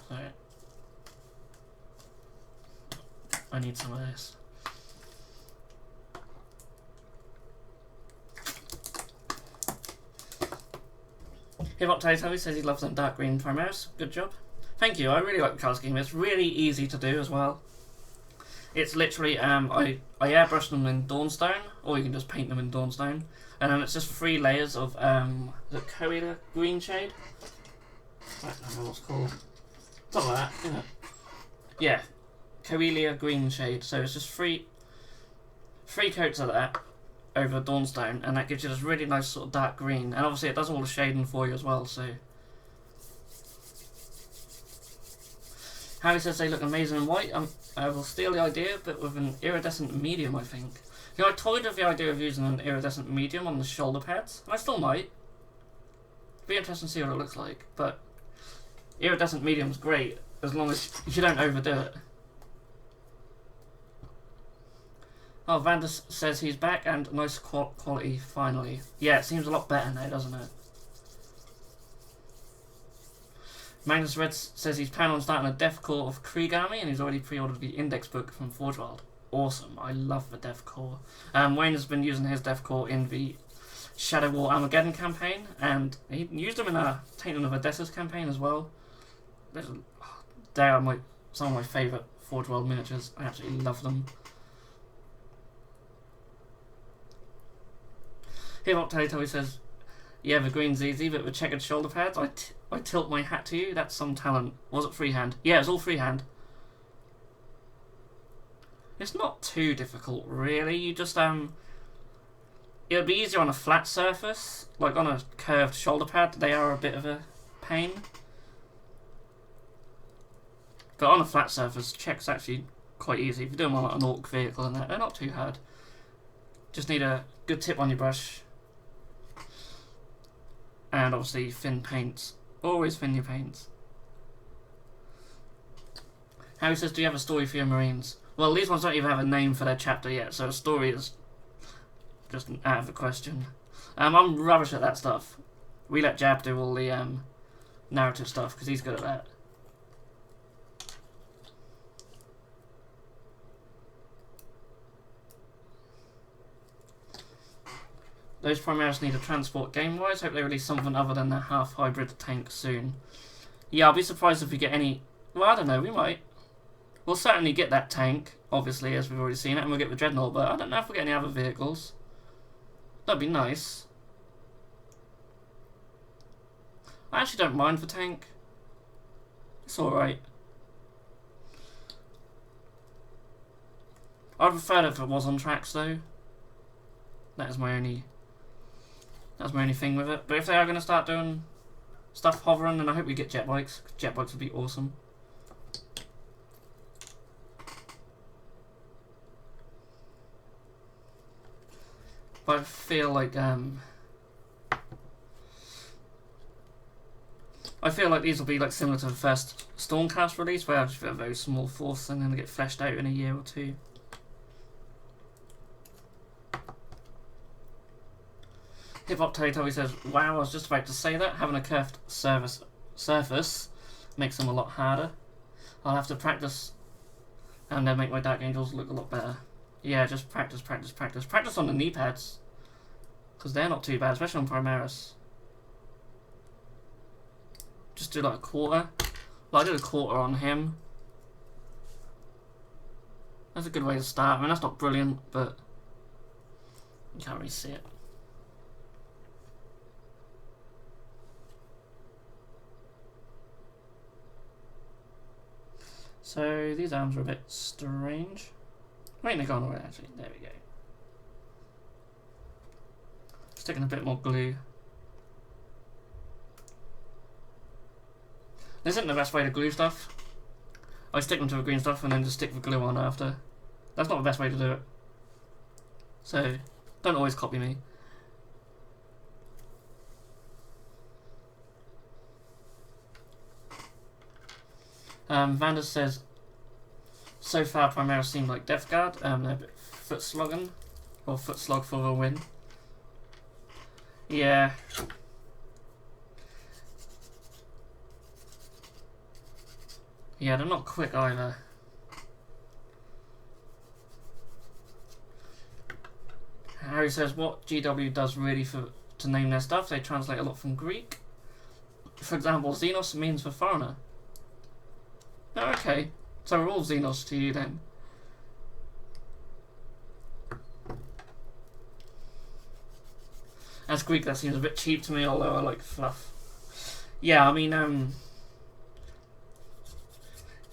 So I need some of this. Hip Hop Taito says he loves them dark green Primaris. Good job. Thank you, I really like the colour scheme. It's really easy to do as well. It's literally, I airbrush them in Dawnstone, or you can just paint them in Dawnstone. And then it's just 3 layers of the Coela green shade. I don't know what it's called. Something like that, isn't it? Yeah, Coelia green shade. So it's just 3 coats of that over Dawnstone, and that gives you this really nice sort of dark green. And obviously it does all the shading for you as well, so. Harry says they look amazing in white. I will steal the idea, but with an iridescent medium, I think. You know, I toyed with the idea of using an iridescent medium on the shoulder pads, and I still might. It'd be interesting to see what it looks like, but iridescent medium's great, as long as you don't overdo it. Oh, Vandus says he's back, and nice quality, finally. Yeah, it seems a lot better now, doesn't it? Magnus Red says he's planning on starting a Death Core of Krieg Army, and he's already pre-ordered the index book from Forge World. Awesome, I love the Death Core. Wayne has been using his Death Core in the Shadow War Armageddon campaign, and he used them in a Tainted of Odessa's campaign as well. They are some of my favourite Forge World miniatures. I absolutely love them. Hip Hop Teletubby says, yeah, the green's easy, but with checkered shoulder pads, I tilt my hat to you. That's some talent. Was it freehand? Yeah, it's all freehand. It's not too difficult, really. You just, it would be easier on a flat surface. Like on a curved shoulder pad, they are a bit of a pain. But on a flat surface, check's actually quite easy. If you do them on like an Orc vehicle and that, they're not too hard. Just need a good tip on your brush. And obviously thin paints. Always thin your paints. Harry says, do you have a story for your Marines? Well, these ones don't even have a name for their chapter yet, so a story is just out of the question. I'm rubbish at that stuff. We let Jab do all the narrative stuff, because he's good at that. Those Primaris need a transport game-wise. Hope they release something other than their half-hybrid tank soon. Yeah, I'll be surprised if we get any... Well, I don't know, we might. We'll certainly get that tank, obviously, as we've already seen it, and we'll get the Dreadnought, but I don't know if we'll get any other vehicles. That'd be nice. I actually don't mind the tank. It's alright. I'd prefer it if it was on tracks, though. That's my only thing with it. But if they are going to start doing stuff hovering, then I hope we get jet bikes. Jet bikes would be awesome. But I feel like these will be like similar to the first Stormcast release, where I just get a very small force and then they get fleshed out in a year or two. Hip Hop Teletubby says, wow, I was just about to say that. Having a curved surface makes them a lot harder. I'll have to practice and then make my Dark Angels look a lot better. Yeah, just practice. Practice on the knee pads. Because they're not too bad, especially on Primaris. just do like a quarter. Well, I did a quarter on him. That's a good way to start. I mean, that's not brilliant, but you can't really see it. So these arms are a bit strange. I think they're gone away actually. There we go. Sticking a bit more glue. This isn't the best way to glue stuff. I stick them to the green stuff and then just stick the glue on after. That's not the best way to do it. So don't always copy me. Vander says, so far Primaris seem like Death Guard. They're a bit foot slogging, or foot slog for the win. Yeah. Yeah, they're not quick either. Harry says, what GW does really to name their stuff, they translate a lot from Greek. For example, Xenos means for foreigner. Oh, okay, so we're all Xenos to you then. As Greek, that seems a bit cheap to me, although I like fluff. Yeah, I mean,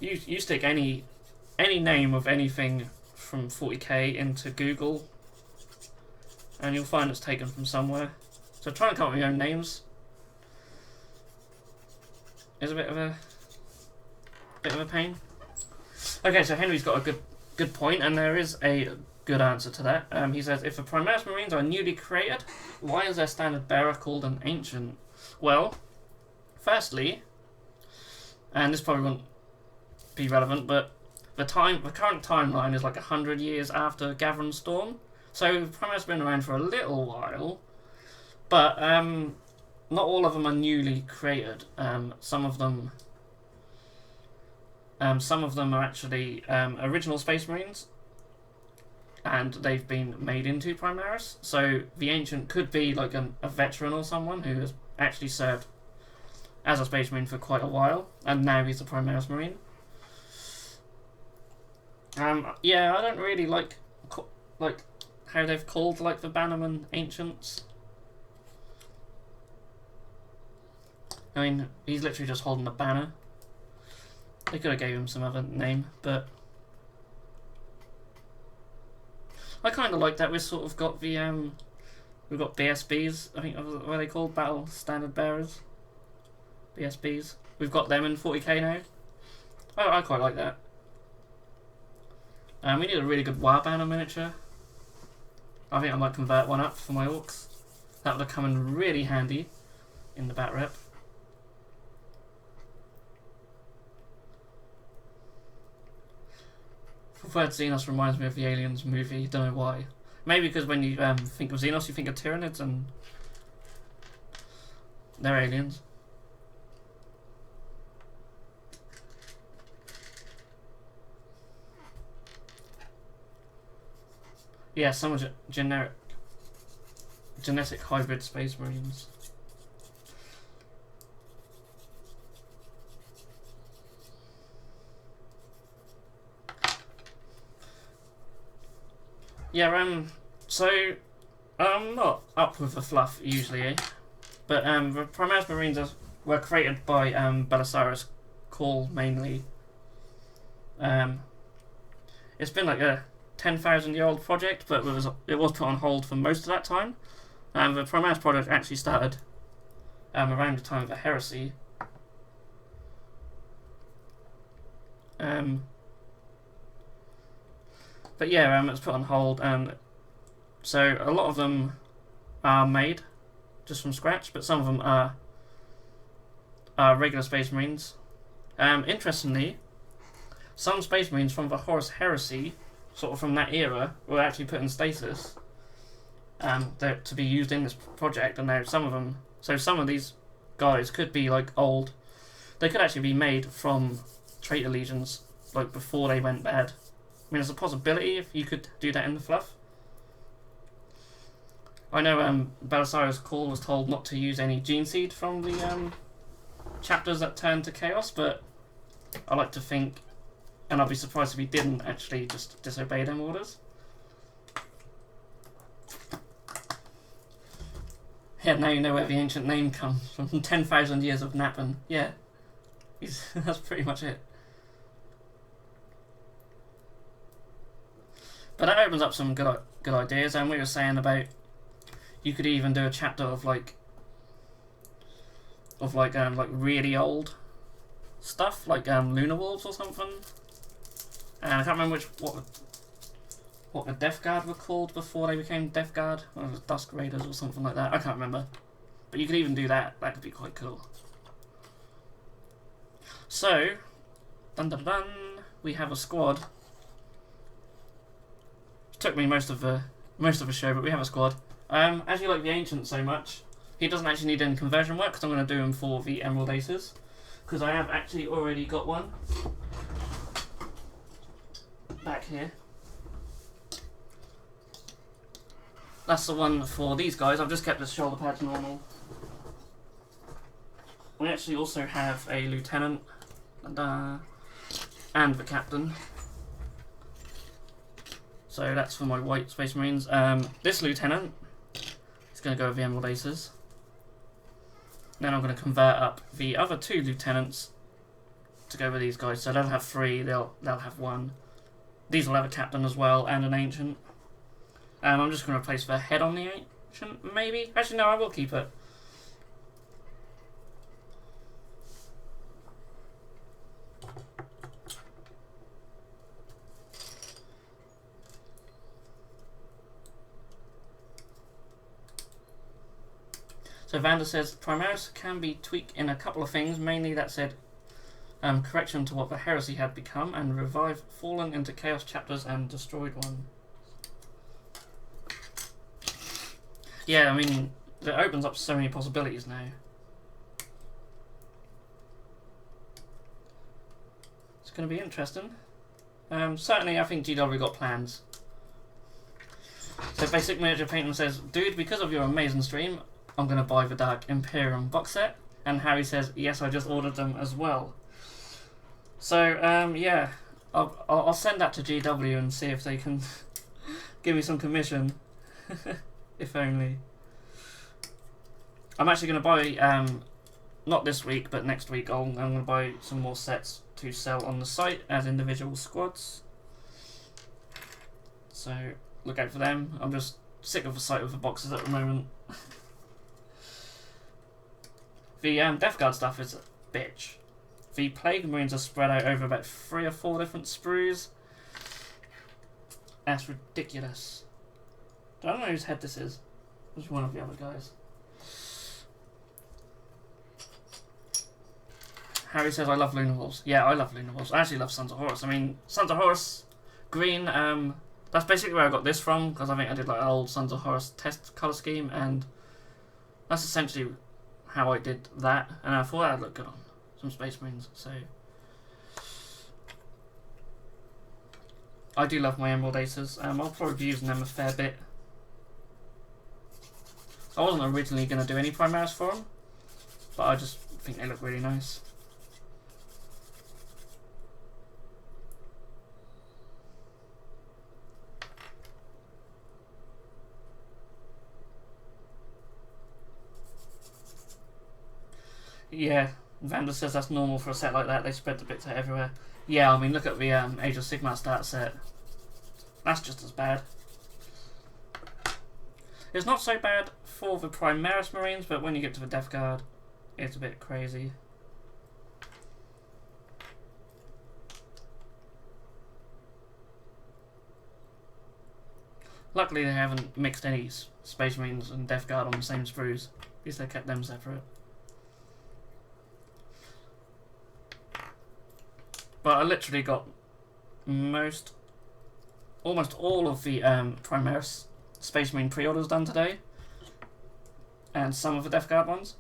you stick any name of anything from 40k into Google, and you'll find it's taken from somewhere. So trying to come up with your own names is a bit of a pain. Okay, so Henry's got a good point, and there is a good answer to that. He says, if the Primaris Marines are newly created, why is their standard bearer called an ancient? Well, firstly, and this probably won't be relevant, but the current timeline is like 100 years after Gathering Storm. So Primaris have been around for a little while, but not all of them are newly created. Some of them are actually original Space Marines, and they've been made into Primaris. So the Ancient could be like a veteran or someone who has actually served as a Space Marine for quite a while, and now he's a Primaris Marine. Yeah, I don't really like how they've called like the Bannerman Ancients. I mean, he's literally just holding a banner. They could have gave him some other name, but I kind of like that. We've sort of got the we've got BSBs. I think what are they called? Battle Standard Bearers. BSBs. We've got them in 40k now. Oh, I quite like that. We need a really good War Banner miniature. I think I might convert one up for my orcs. That would have come in really handy in the bat rep. Preferred Xenos reminds me of the Aliens movie, don't know why. Maybe because when you think of Xenos you think of Tyranids and they're aliens. Yeah, some are genetic hybrid Space Marines. Yeah, so I'm not up with the fluff usually, but the Primaris Marines were created by Belisarius Call mainly. It's been like a 10,000-year-old project, but it was put on hold for most of that time. The Primaris project actually started around the time of the heresy. But yeah, it's put on hold, and so a lot of them are made just from scratch, but some of them are regular Space Marines. Interestingly, some Space Marines from the Horus Heresy, sort of from that era, were actually put in stasis to be used in this project, and now some of these guys could be like old. They could actually be made from traitor legions, like before they went bad. I mean, there's a possibility if you could do that in the fluff. I know Belisarius Call was told not to use any gene seed from the chapters that turn to chaos, but I like to think, and I'll be surprised if he didn't actually just disobey them orders. Yeah, now you know where the ancient name comes from. 10,000 years of napping. Yeah, that's pretty much it. But that opens up some good ideas, and we were saying about you could even do a chapter of like really old stuff, like Lunar Wolves or something. And I can't remember what the Death Guard were called before they became Death Guard, or it was Dusk Raiders or something like that. I can't remember, but you could even do that. That could be quite cool. So, dun dun dun, we have a squad. It took me most of the show, but we have a squad. As you like the Ancient so much, he doesn't actually need any conversion work because I'm going to do him for the Emerald Aces, because I have actually already got one back here. That's the one for these guys. I've just kept the shoulder pads normal. We actually also have a lieutenant and the captain. So that's for my white Space Marines. This lieutenant is going to go with the Emerald Aces. Then I'm going to convert up the other two lieutenants to go with these guys. So they'll have 3. They'll have 1. These will have a captain as well and an ancient. I'm just going to replace the head on the ancient, maybe. Actually, no, I will keep it. So Vander says, Primaris can be tweaked in a couple of things, mainly that said correction to what the heresy had become, and revive fallen into chaos chapters and destroyed one. Yeah, I mean, it opens up so many possibilities now. It's going to be interesting. Certainly, I think GW got plans. So Basic Miniature Painter says, dude, because of your amazing stream, I'm going to buy the Dark Imperium box set. And Harry says, yes, I just ordered them as well. So, yeah, I'll send that to GW and see if they can give me some commission. If only. I'm actually going to buy, not this week, but next week, I'm going to buy some more sets to sell on the site as individual squads. So, look out for them. I'm just sick of the sight of the boxes at the moment. The Death Guard stuff is a bitch. The Plague Marines are spread out over about 3 or 4 different sprues. That's ridiculous. I don't know whose head this is. It's one of the other guys. Harry says, I love Lunar Wolves. Yeah, I love Lunar Wolves. I actually love Sons of Horus. I mean, Sons of Horus green, that's basically where I got this from, because I think I did like an old Sons of Horus test colour scheme, and that's essentially how I did that, and I thought that'd look good on some Space Marines, so... I do love my Emerald Aces. I'll probably be using them a fair bit. I wasn't originally going to do any Primaris for them, but I just think they look really nice. Yeah, Vander says that's normal for a set like that. They spread the bits out everywhere. Yeah, I mean, look at the Age of Sigmar start set. That's just as bad. It's not so bad for the Primaris Marines, but when you get to the Death Guard, it's a bit crazy. Luckily, they haven't mixed any Space Marines and Death Guard on the same sprues. At least they kept them separate. But I literally got almost all of the Primaris Space Marine pre-orders done today, and some of the Death Guard ones.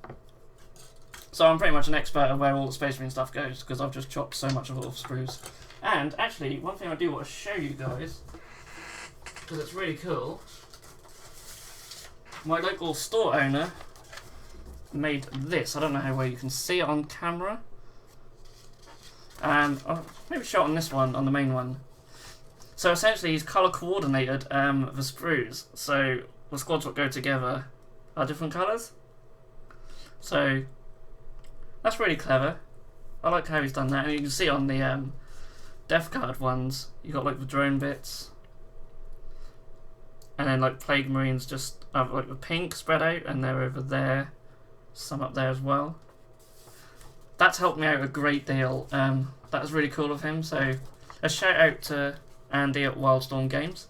So I'm pretty much an expert of where all the Space Marine stuff goes, because I've just chopped so much of it off sprues. And actually, one thing I do want to show you guys, because it's really cool, my local store owner made this. I don't know how well you can see it on camera. And I'll maybe show it on this one, on the main one. So essentially he's colour coordinated the sprues. So the squads that go together are different colours. So that's really clever. I like how he's done that. And you can see on the Death Guard ones, you got like the drone bits. And then like Plague Marines just have like the pink spread out, and they're over there. Some up there as well. That's helped me out a great deal. That was really cool of him. So a shout out to Andy at Wildstorm Games.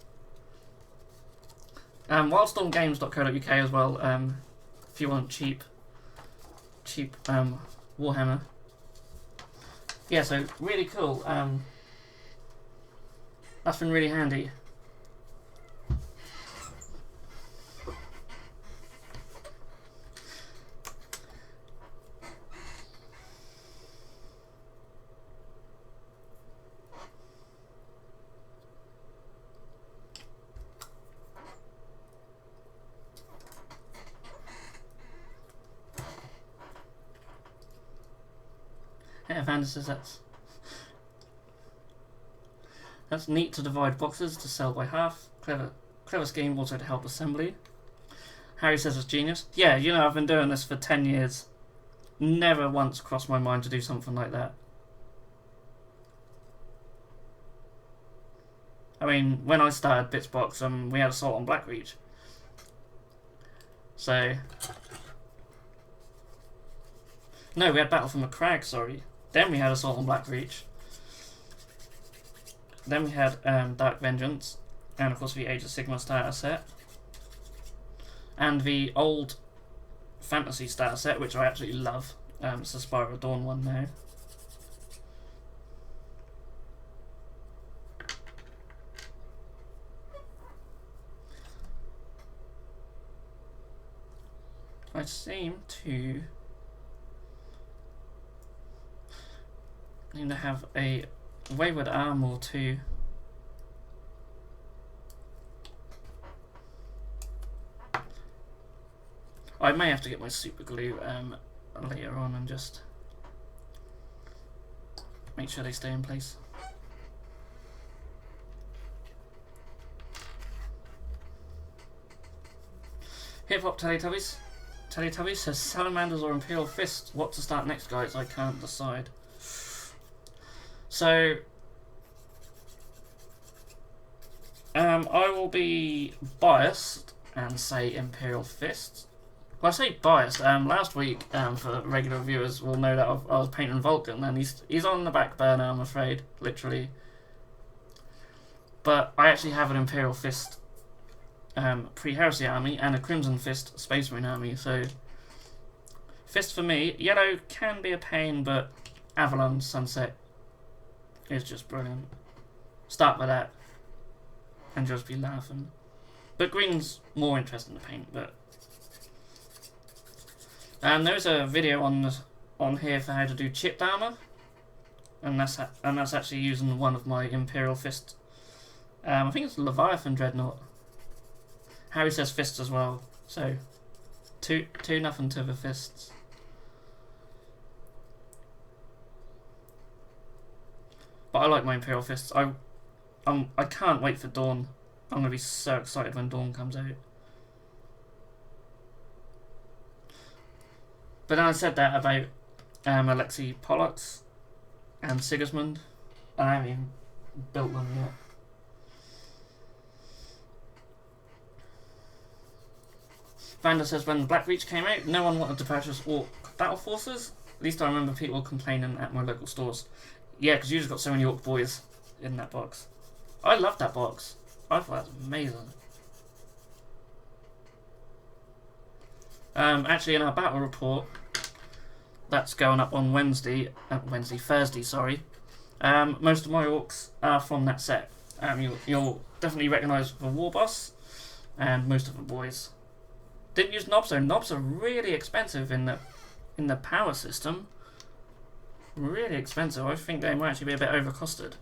Wildstormgames.co.uk as well. If you want cheap Warhammer. Yeah, so really cool. That's been really handy. Yeah, Vander says that's neat to divide boxes to sell by half. Clever scheme also to help assembly. Harry says it's genius. Yeah, you know, I've been doing this for 10 years. Never once crossed my mind to do something like that. I mean, when I started Bitzbox, we had Assault on Blackreach. So... No, we had Battle for McCrag, sorry. Then we had Assault on Blackreach. Then we had Dark Vengeance. And of course the Age of Sigmar starter set. And the old Fantasy starter set, which I absolutely love. It's the Spire of Dawn one now. I seem to need to have a Wayward Arm or two. I may have to get my super glue later on and just make sure they stay in place. Hip Hop Teletubbies. Teletubbies says Salamanders or Imperial Fists. What to start next, guys? I can't decide. So, I will be biased and say Imperial Fists. Well, I say biased. Last week, for regular viewers will know that I was painting Vulcan, and he's on the back burner, I'm afraid, literally. But I actually have an Imperial Fist pre-Heresy army and a Crimson Fist Space Marine army. So, Fist for me, yellow can be a pain, but Avalon Sunset is just brilliant. Start with that and just be laughing. But green's more interesting to paint. But there's a video on here for how to do chipped armor, and that's actually using one of my Imperial Fist. I think it's Leviathan Dreadnought. Harry says fists as well. So 2-0 to the fists. But I like my Imperial Fists. I can't wait for Dawn. I'm going to be so excited when Dawn comes out. But then I said that about Alexei Pollux and Sigismund. I haven't even built them yet. Vander says when Blackreach came out, no one wanted to purchase Orc Battle Forces. At least I remember people complaining at my local stores. Yeah, because you just got so many Orc boys in that box. I loved that box. I thought that was amazing. Actually, in our battle report, that's going up on Thursday, sorry. Most of my Orcs are from that set. You'll definitely recognise the War Boss and most of the boys. Didn't use knobs though. Knobs are really expensive in the power system. Really expensive. I think they might actually be a bit overcosted.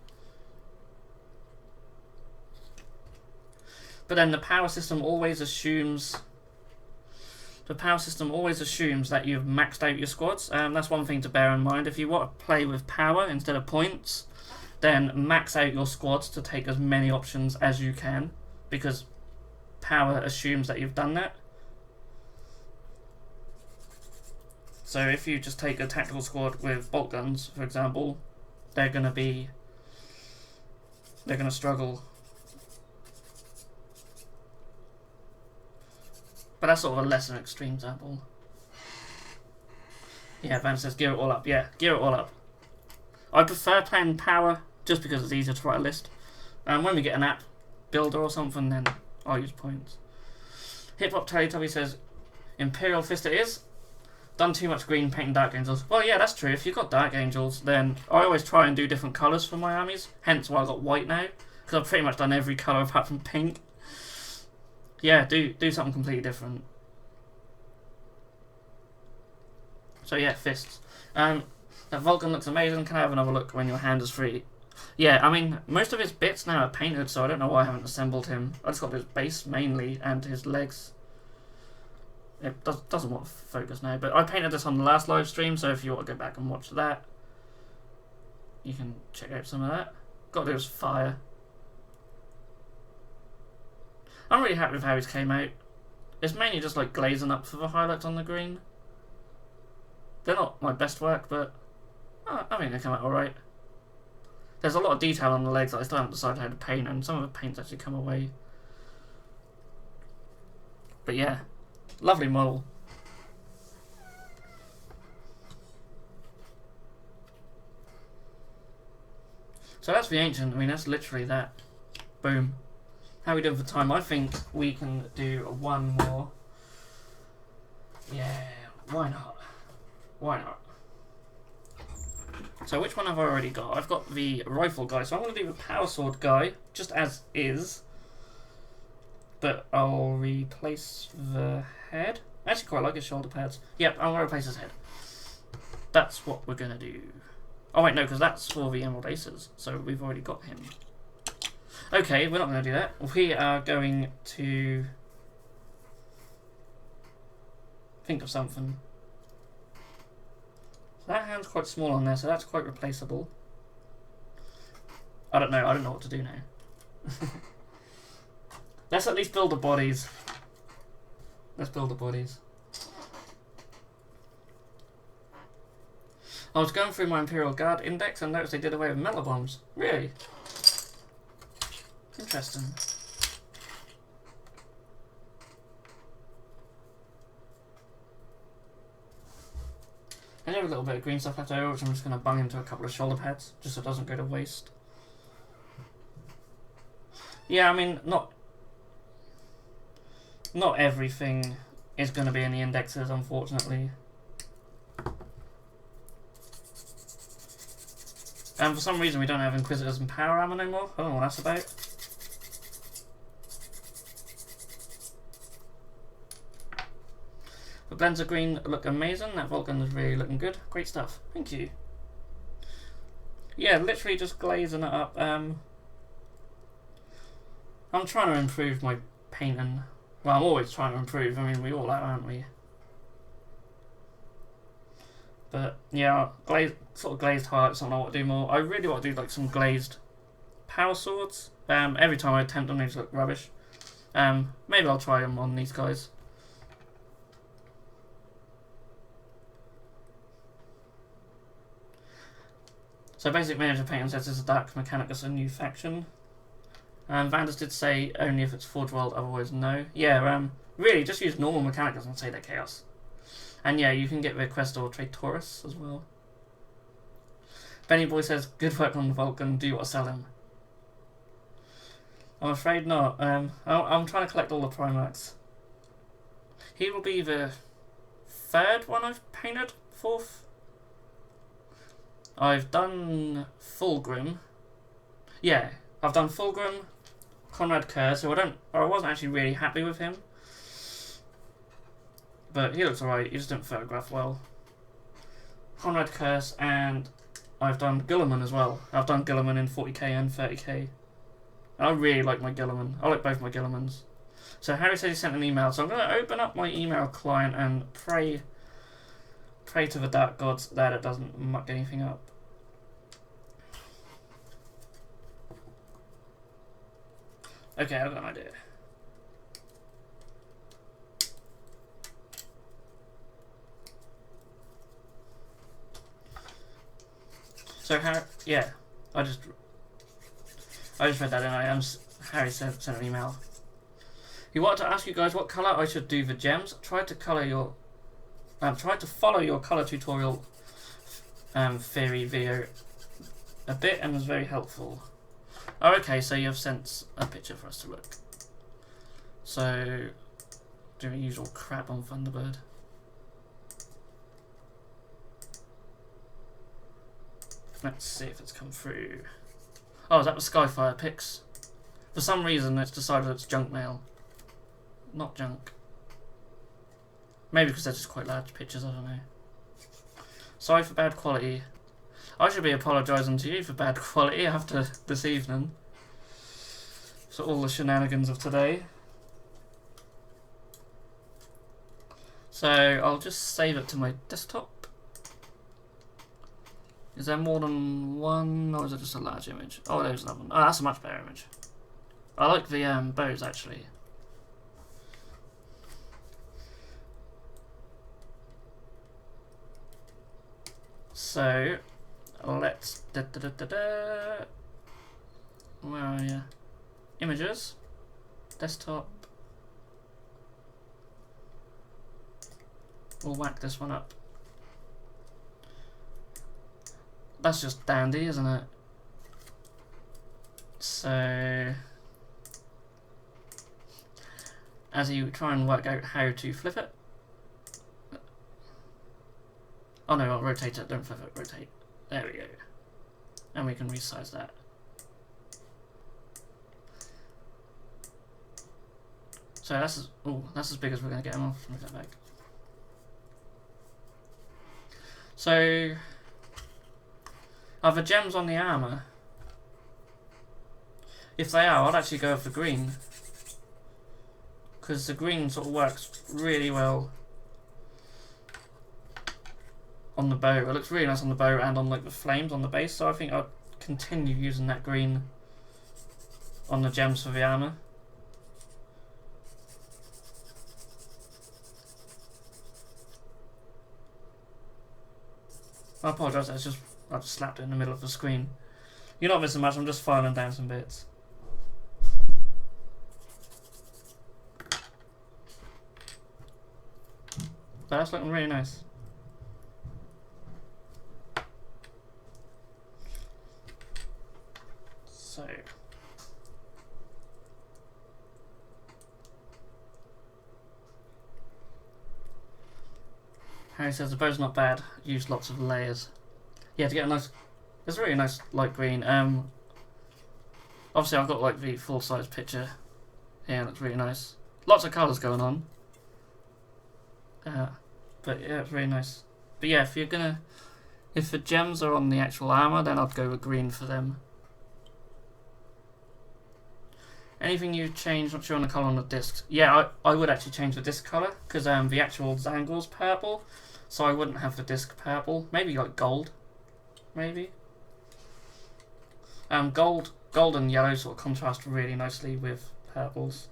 But then the power system always assumes the power system always assumes that you've maxed out your squads. That's one thing to bear in mind. If you want to play with power instead of points, then max out your squads to take as many options as you can, because power assumes that you've done that. So if you just take a tactical squad with bolt guns, for example, they're going to struggle. But that's sort of a lesser extreme example. Yeah, Van says gear it all up. Yeah, gear it all up. I prefer playing power just because it's easier to write a list. And when we get an app builder or something, then I'll use points. Hip Hop Teletubby says Imperial Fist it is. Done too much green painting Dark Angels. Well, yeah, that's true. If you've got Dark Angels, then I always try and do different colours for my armies. Hence why I've got white now, because I've pretty much done every colour apart from pink. Yeah, do something completely different. So yeah, fists. That Vulcan looks amazing. Can I have another look when your hand is free? Yeah, I mean, most of his bits now are painted, so I don't know why I haven't assembled him. I just got his base mainly and his legs. It doesn't want to focus now, but I painted this on the last live stream, so if you want to go back and watch that, you can check out some of that. Got to do his fire. I'm really happy with how he's came out. It's mainly just like glazing up for the highlights on the green. They're not my best work, but I mean they come out alright. There's a lot of detail on the legs that I still haven't decided how to paint, and some of the paints actually come away. But yeah, lovely model. So that's the Ancient. I mean, that's literally that. Boom. How are we doing for time? I think we can do one more. Yeah, why not? Why not? So which one have I already got? I've got the rifle guy, so I'm going to do the power sword guy, just as is. But I'll replace the head. I actually quite like his shoulder pads. Yep, I'm going to replace his head. That's what we're going to do. Oh wait, no, because that's for the Emerald Aces, so we've already got him. Okay, we're not going to do that. We are going to think of something. So that hand's quite small on there, so that's quite replaceable. I don't know what to do now. Let's at least build the bodies. Let's build the bodies. I was going through my Imperial Guard index and noticed they did away with metal bombs. Really? Interesting. I have a little bit of green stuff left over, which I'm just going to bung into a couple of shoulder pads, just so it doesn't go to waste. Yeah, I mean, not everything is going to be in the indexes, unfortunately. And for some reason we don't have Inquisitors and Power Armor no more. I don't know what that's about. The blends of green look amazing. That Vulcan is really looking good. Great stuff. Thank you. Yeah, literally just glazing it up. I'm trying to improve my painting. Well, I'm always trying to improve. I mean, we all are, aren't we? But yeah, sort of glazed highlights. I don't know what to do more. I really want to do like some glazed power swords. Every time I attempt them, they just look rubbish. Maybe I'll try them on these guys. So basic miniature painting says this is Dark Mechanicus, a new faction. Vandus did say only if it's Forge World, otherwise no. Yeah, really just use normal Mechanicus and say they're Chaos. And yeah, you can get the Questor Traitoris as well. Benny Boy says, good work on the Vulcan, do you want to sell him? I'm afraid not. I'm trying to collect all the Primarchs. He will be the third one I've painted, fourth. I've done Fulgrim. Yeah, I've done Fulgrim, Conrad Kerr, so I wasn't actually really happy with him. But he looks alright, he just didn't photograph well. Conrad Curse, and I've done Gilliman as well. I've done Gilliman in 40k and 30k. And I really like my Gilliman. I like both my Gillimans. So Harry said he sent an email, so I'm going to open up my email client and pray to the dark gods that it doesn't muck anything up. Okay, I've got an idea. So yeah, I just read that, didn't I? Harry sent an email. He wanted to ask you guys what colour I should do the gems. Tried to follow your colour tutorial theory video a bit and was very helpful. Oh, okay, so you've sent a picture for us to look. So, do the usual crap on Thunderbird. Let's see if it's come through. Oh, is that the Skyfire pics? For some reason, it's decided it's junk mail. Not junk. Maybe because they're just quite large pictures, I don't know. Sorry for bad quality. I should be apologising to you for bad quality after this evening. For all the shenanigans of today. So, I'll just save it to my desktop. Is there more than one, or is it just a large image? Oh, there's another one. Oh, that's a much better image. I like the bows, actually. So, let's... Where are you? Images. Desktop. We'll whack this one up. That's just dandy, isn't it? So, as you try and work out how to flip it. Oh no, I'll rotate it, don't flip it, rotate. There we go. And we can resize that. So that's as big as we're going to get them off. Move that back. So, are the gems on the armour? If they are, I'd actually go with the green. Because the green sort of works really well on the bow. It looks really nice on the bow and on like the flames on the base. So I think I'll continue using that green on the gems for the armour. I apologise, I just slapped it in the middle of the screen. You're not missing much, I'm just filing down some bits. But that's looking really nice. So, Harry says the bow's not bad, use lots of layers. Yeah, to get a nice, it's a really nice light green. Obviously I've got like the full size picture here, it looks really nice. Lots of colours going on. But yeah, it's really nice. But yeah, if the gems are on the actual armour, then I'd go with green for them. Anything you change, not sure on the colour on the discs. Yeah, I would actually change the disc colour, because the actual Zangor's purple, so I wouldn't have the disc purple. Maybe like gold, maybe. Gold and yellow sort of contrast really nicely with purples.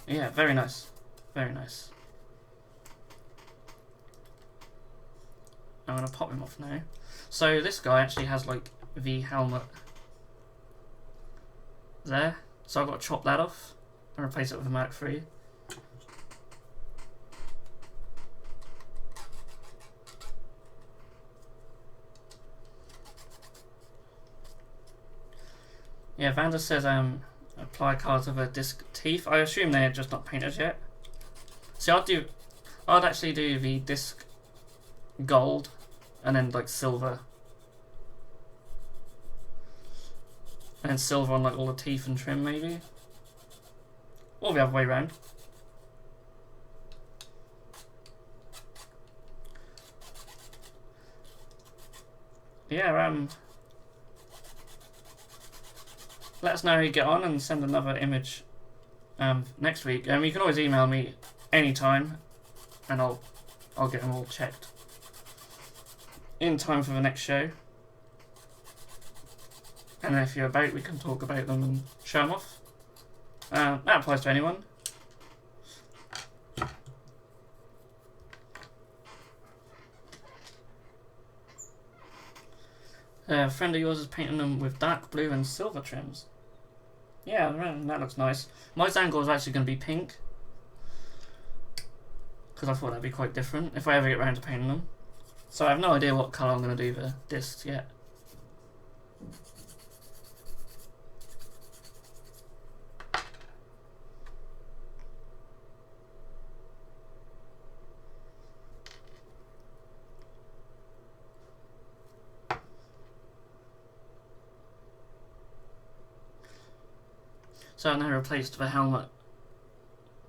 Yeah, very nice. Very nice. I'm going to pop him off now. So this guy actually has like the helmet there. So I've got to chop that off and replace it with a Mark III. Yeah, Vanda says apply colour to the disc teeth. I assume they're just not painted yet. See, I'd actually do the disc gold and then like silver. And then silver on like all the teeth and trim maybe. Or the other way around. Yeah, let us know how you get on and send another image next week. You can always email me anytime, and I'll get them all checked in time for the next show. And then if you're about, we can talk about them and show them off. That applies to anyone. A friend of yours is painting them with dark blue and silver trims. Yeah, that looks nice. My Zangor is actually going to be pink, because I thought that'd be quite different if I ever get around to painting them. So I have no idea what colour I'm going to do the discs yet. So I now replaced the helmet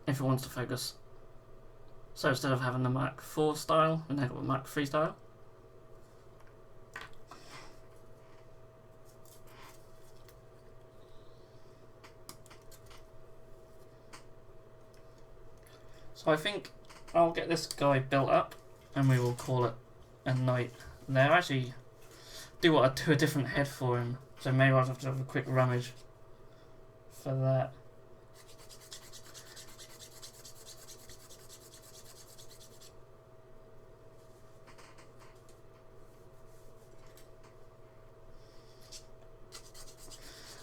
if it wants to focus. So instead of having the Mark IV style, we now got the Mark III style. So I think I'll get this guy built up and we will call it a night there. Actually, do want to do a different head for him, so maybe I'll have to have a quick rummage for that.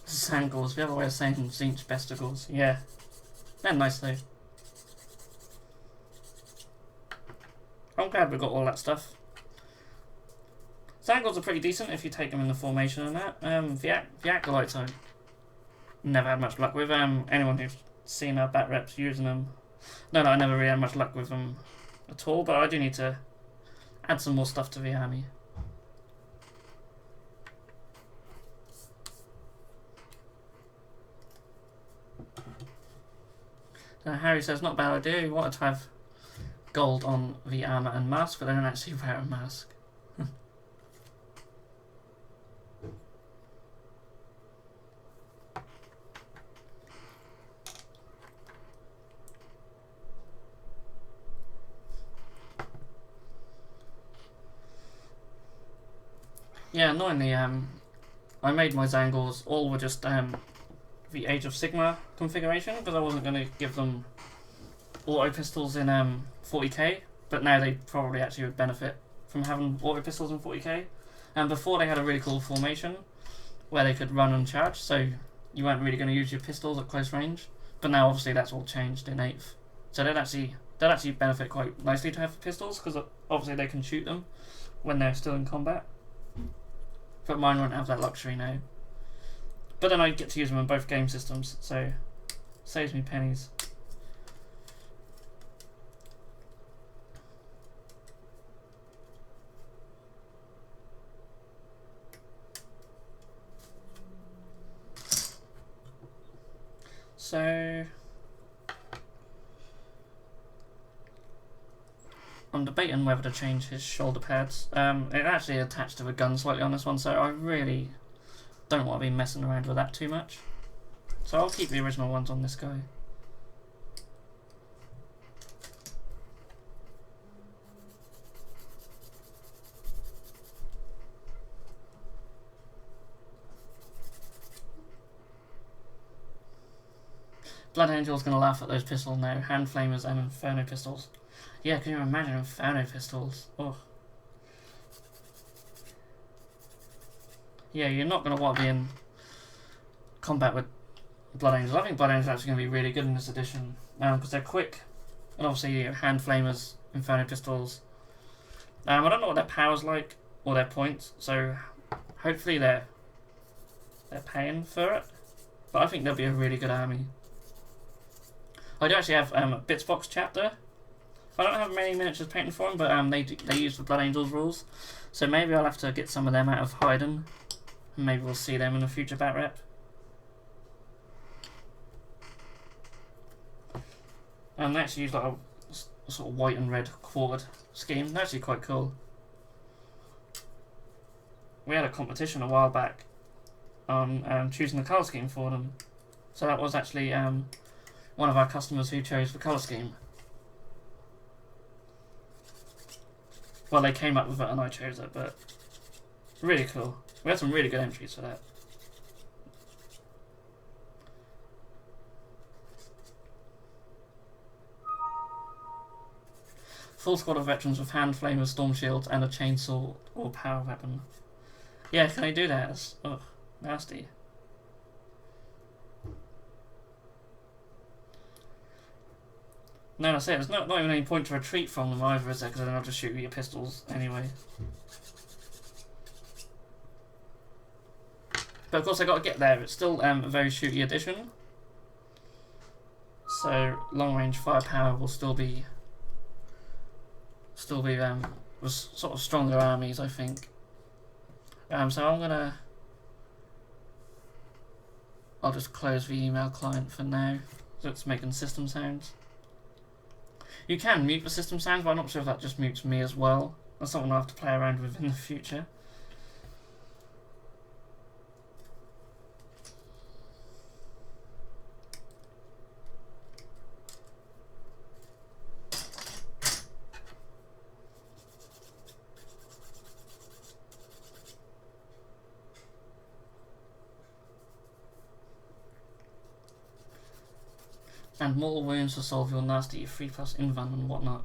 Sangles, the other way of saying Zinch Bestigles. Yeah, they're nice though. I'm glad we got all that stuff. Zangles are pretty decent if you take them in the formation and that. The Acolytes I never had much luck with. Anyone who's seen our bat reps using them, no, I never really had much luck with them at all, but I do need to add some more stuff to the army. Harry says, not a bad idea, he wanted to have gold on the armour and mask, but they don't actually wear a mask. Yeah, annoyingly, I made my Zangors, all were just the Age of Sigma configuration, because I wasn't going to give them auto pistols in 40k, but now they probably actually would benefit from having auto pistols in 40k. And before they had a really cool formation where they could run and charge, so you weren't really going to use your pistols at close range. But now obviously that's all changed in 8th, so they'd actually benefit quite nicely to have pistols, because obviously they can shoot them when they're still in combat. But mine won't have that luxury now. But then I get to use them in both game systems, so saves me pennies. So I'm debating whether to change his shoulder pads. It actually attached to the gun slightly on this one, so I really don't want to be messing around with that too much. So I'll keep the original ones on this guy. Blood Angel's going to laugh at those pistols now. Hand flamers and Inferno pistols. Yeah, can you imagine Inferno pistols? Oh. Yeah, you're not going to want to be in combat with Blood Angels. I think Blood Angels are actually going to be really good in this edition, because they're quick, and obviously hand flamers, Inferno pistols. I don't know what their power's like or their points, so hopefully they're paying for it. But I think they'll be a really good army. I do actually have a Bitzbox chapter. I don't have many miniatures painted for them, but they use the Blood Angels rules, so maybe I'll have to get some of them out of Haydn. Maybe we'll see them in a future bat rep. And they actually use like a sort of white and red quartered scheme. They're actually quite cool. We had a competition a while back on choosing the colour scheme for them. So that was actually one of our customers who chose the colour scheme. Well, they came up with it and I chose it, but really cool. We had some really good entries for that. Full squad of veterans with hand flamers, storm shields, and a chainsaw or power weapon. Yeah, can they do that? It's, ugh, nasty. No, that's it. There's not even any point to retreat from them either, is there? Because then they'll just shoot you your pistols anyway. But of course, I got to get there. It's still a very shooty edition, so long range firepower will still be with sort of stronger armies, I think. So I'll just close the email client for now, so it's making system sounds. You can mute the system sounds, but I'm not sure if that just mutes me as well. That's something I'll have to play around with in the future. And mortal wounds to solve your nasty 3+ invan and whatnot.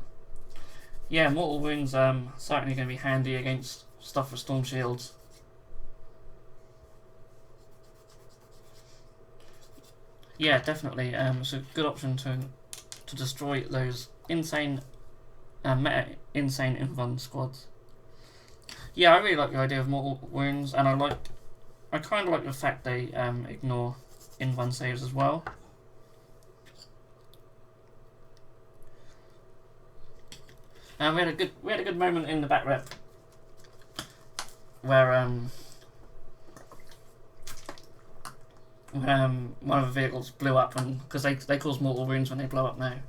Yeah, mortal wounds certainly going to be handy against stuff with storm shields. Yeah, definitely. It's a good option to destroy those insane insane invan squads. Yeah, I really like the idea of mortal wounds, and I kind of like the fact they ignore invan saves as well. We had a good moment in the back rep where one of the vehicles blew up, and because they cause mortal wounds when they blow up now,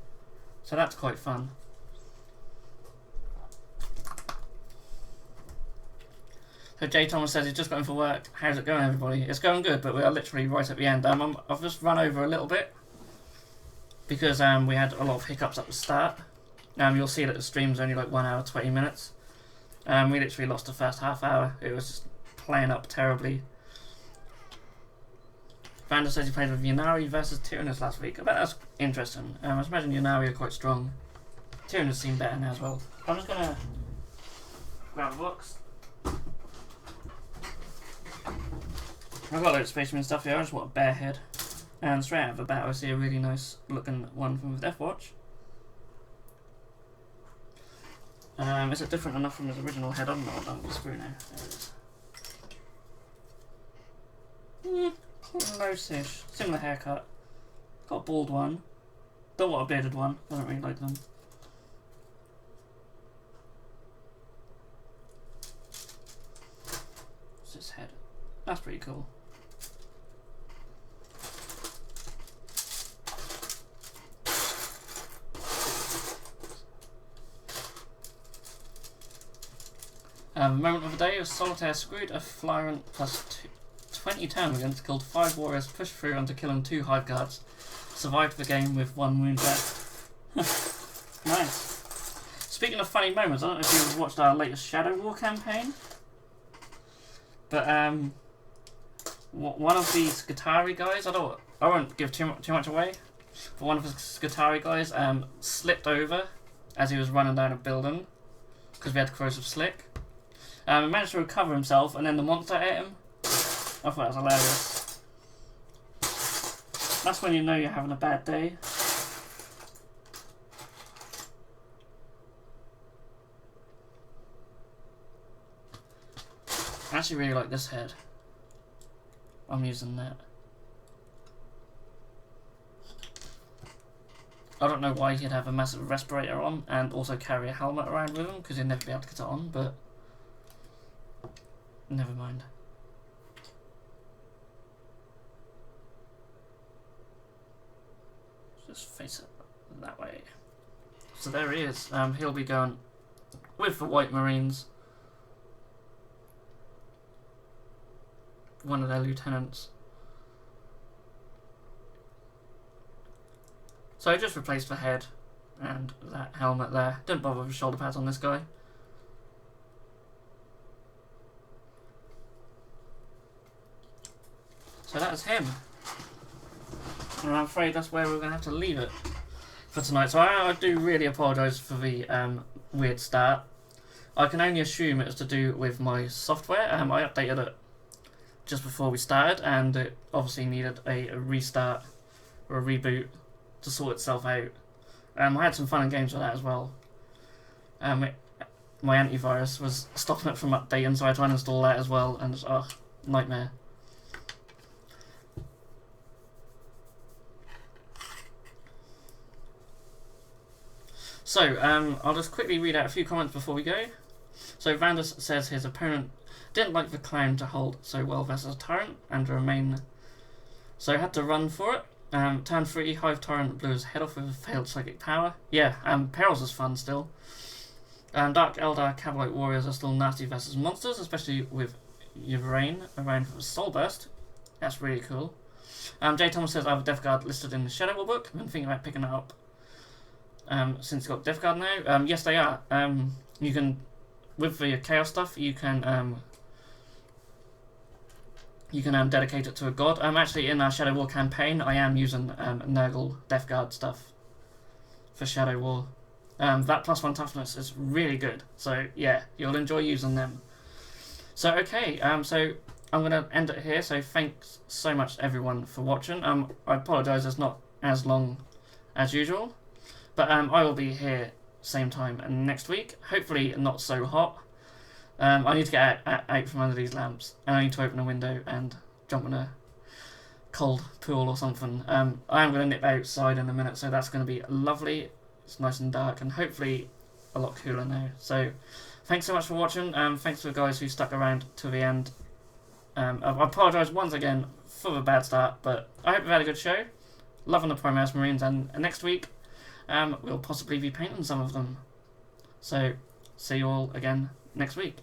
so that's quite fun. So Jay Thomas says he's just got in for work. How's it going, everybody? It's going good, but we are literally right at the end. I've just run over a little bit because we had a lot of hiccups at the start. You'll see that the stream's only like 1 hour 20 minutes. We literally lost the first half hour. It was just playing up terribly. Vander says he played with Yanari versus Tyrannus last week. I bet that's interesting. I imagine Yanari are quite strong. Tyrannus seem better now as well. I'm just gonna grab a box. I've got a load of Space Marine stuff here. I just want a bear head. And straight out of the bat I see a really nice looking one from Death Watch. Is it different enough from his original head? I don't know what that was. Screw now. There it is. Close-ish. Similar haircut. Got a bald one. Don't want a bearded one. I don't really like them. What's his head? That's pretty cool. Moment of the day, Solitaire screwed a Flyrant plus 20 termagants, killed 5 warriors, pushed through onto killing 2 hive guards, survived the game with 1 wound death. Nice. Speaking of funny moments, I don't know if you've watched our latest Shadow War campaign, but one of the Skatari guys, I won't give too much away, but one of the Skatari guys slipped over as he was running down a building because we had corrosive slick. He managed to recover himself, and then the monster ate him. I thought that was hilarious. That's when you know you're having a bad day. I actually really like this head. I'm using that. I don't know why he'd have a massive respirator on and also carry a helmet around with him, because he'd never be able to get it on, but never mind. Just face it that way. So there he is. He'll be going with the White Marines. one of their lieutenants. So I just replaced the head and that helmet there. Didn't bother with shoulder pads on this guy. So that is him. And I'm afraid that's where we're going to have to leave it for tonight. So I do really apologise for the weird start. I can only assume it was to do with my software. I updated it just before we started, and it obviously needed a restart or a reboot to sort itself out. I had some fun and games with that as well. My antivirus was stopping it from updating, so I tried to install that as well, and it's nightmare. So, I'll just quickly read out a few comments before we go. So, Vandus says his opponent didn't like the clown to hold so well versus a Tyrant and remain, so had to run for it. Turn 3, Hive Tyrant blew his head off with a failed psychic power. Yeah, Perils is fun still. Dark Eldar Cavalite Warriors are still nasty versus monsters, especially with Yvrain around for Soul Burst. That's really cool. Jay Thomas says I have a Death Guard listed in the Shadow War book. I've been thinking about picking it up. Since it's got Death Guard now. Yes, they are. You can, with the Chaos stuff, you can dedicate it to a god. Actually, in our Shadow War campaign, I am using Nurgle Death Guard stuff for Shadow War. That +1 toughness is really good. So yeah, you'll enjoy using them. So okay, so I'm gonna end it here. So thanks so much everyone for watching. I apologise it's not as long as usual, but I will be here same time next week. Hopefully not so hot. I need to get out from under these lamps, and I need to open a window and jump in a cold pool or something. I am going to nip outside in a minute, so that's going to be lovely. It's nice and dark, and hopefully a lot cooler now. So thanks so much for watching. Thanks to the guys who stuck around to the end. I apologise once again for the bad start, but I hope you've had a good show. Loving the Primaris Marines, and next week we'll possibly be painting some of them. So see you all again next week.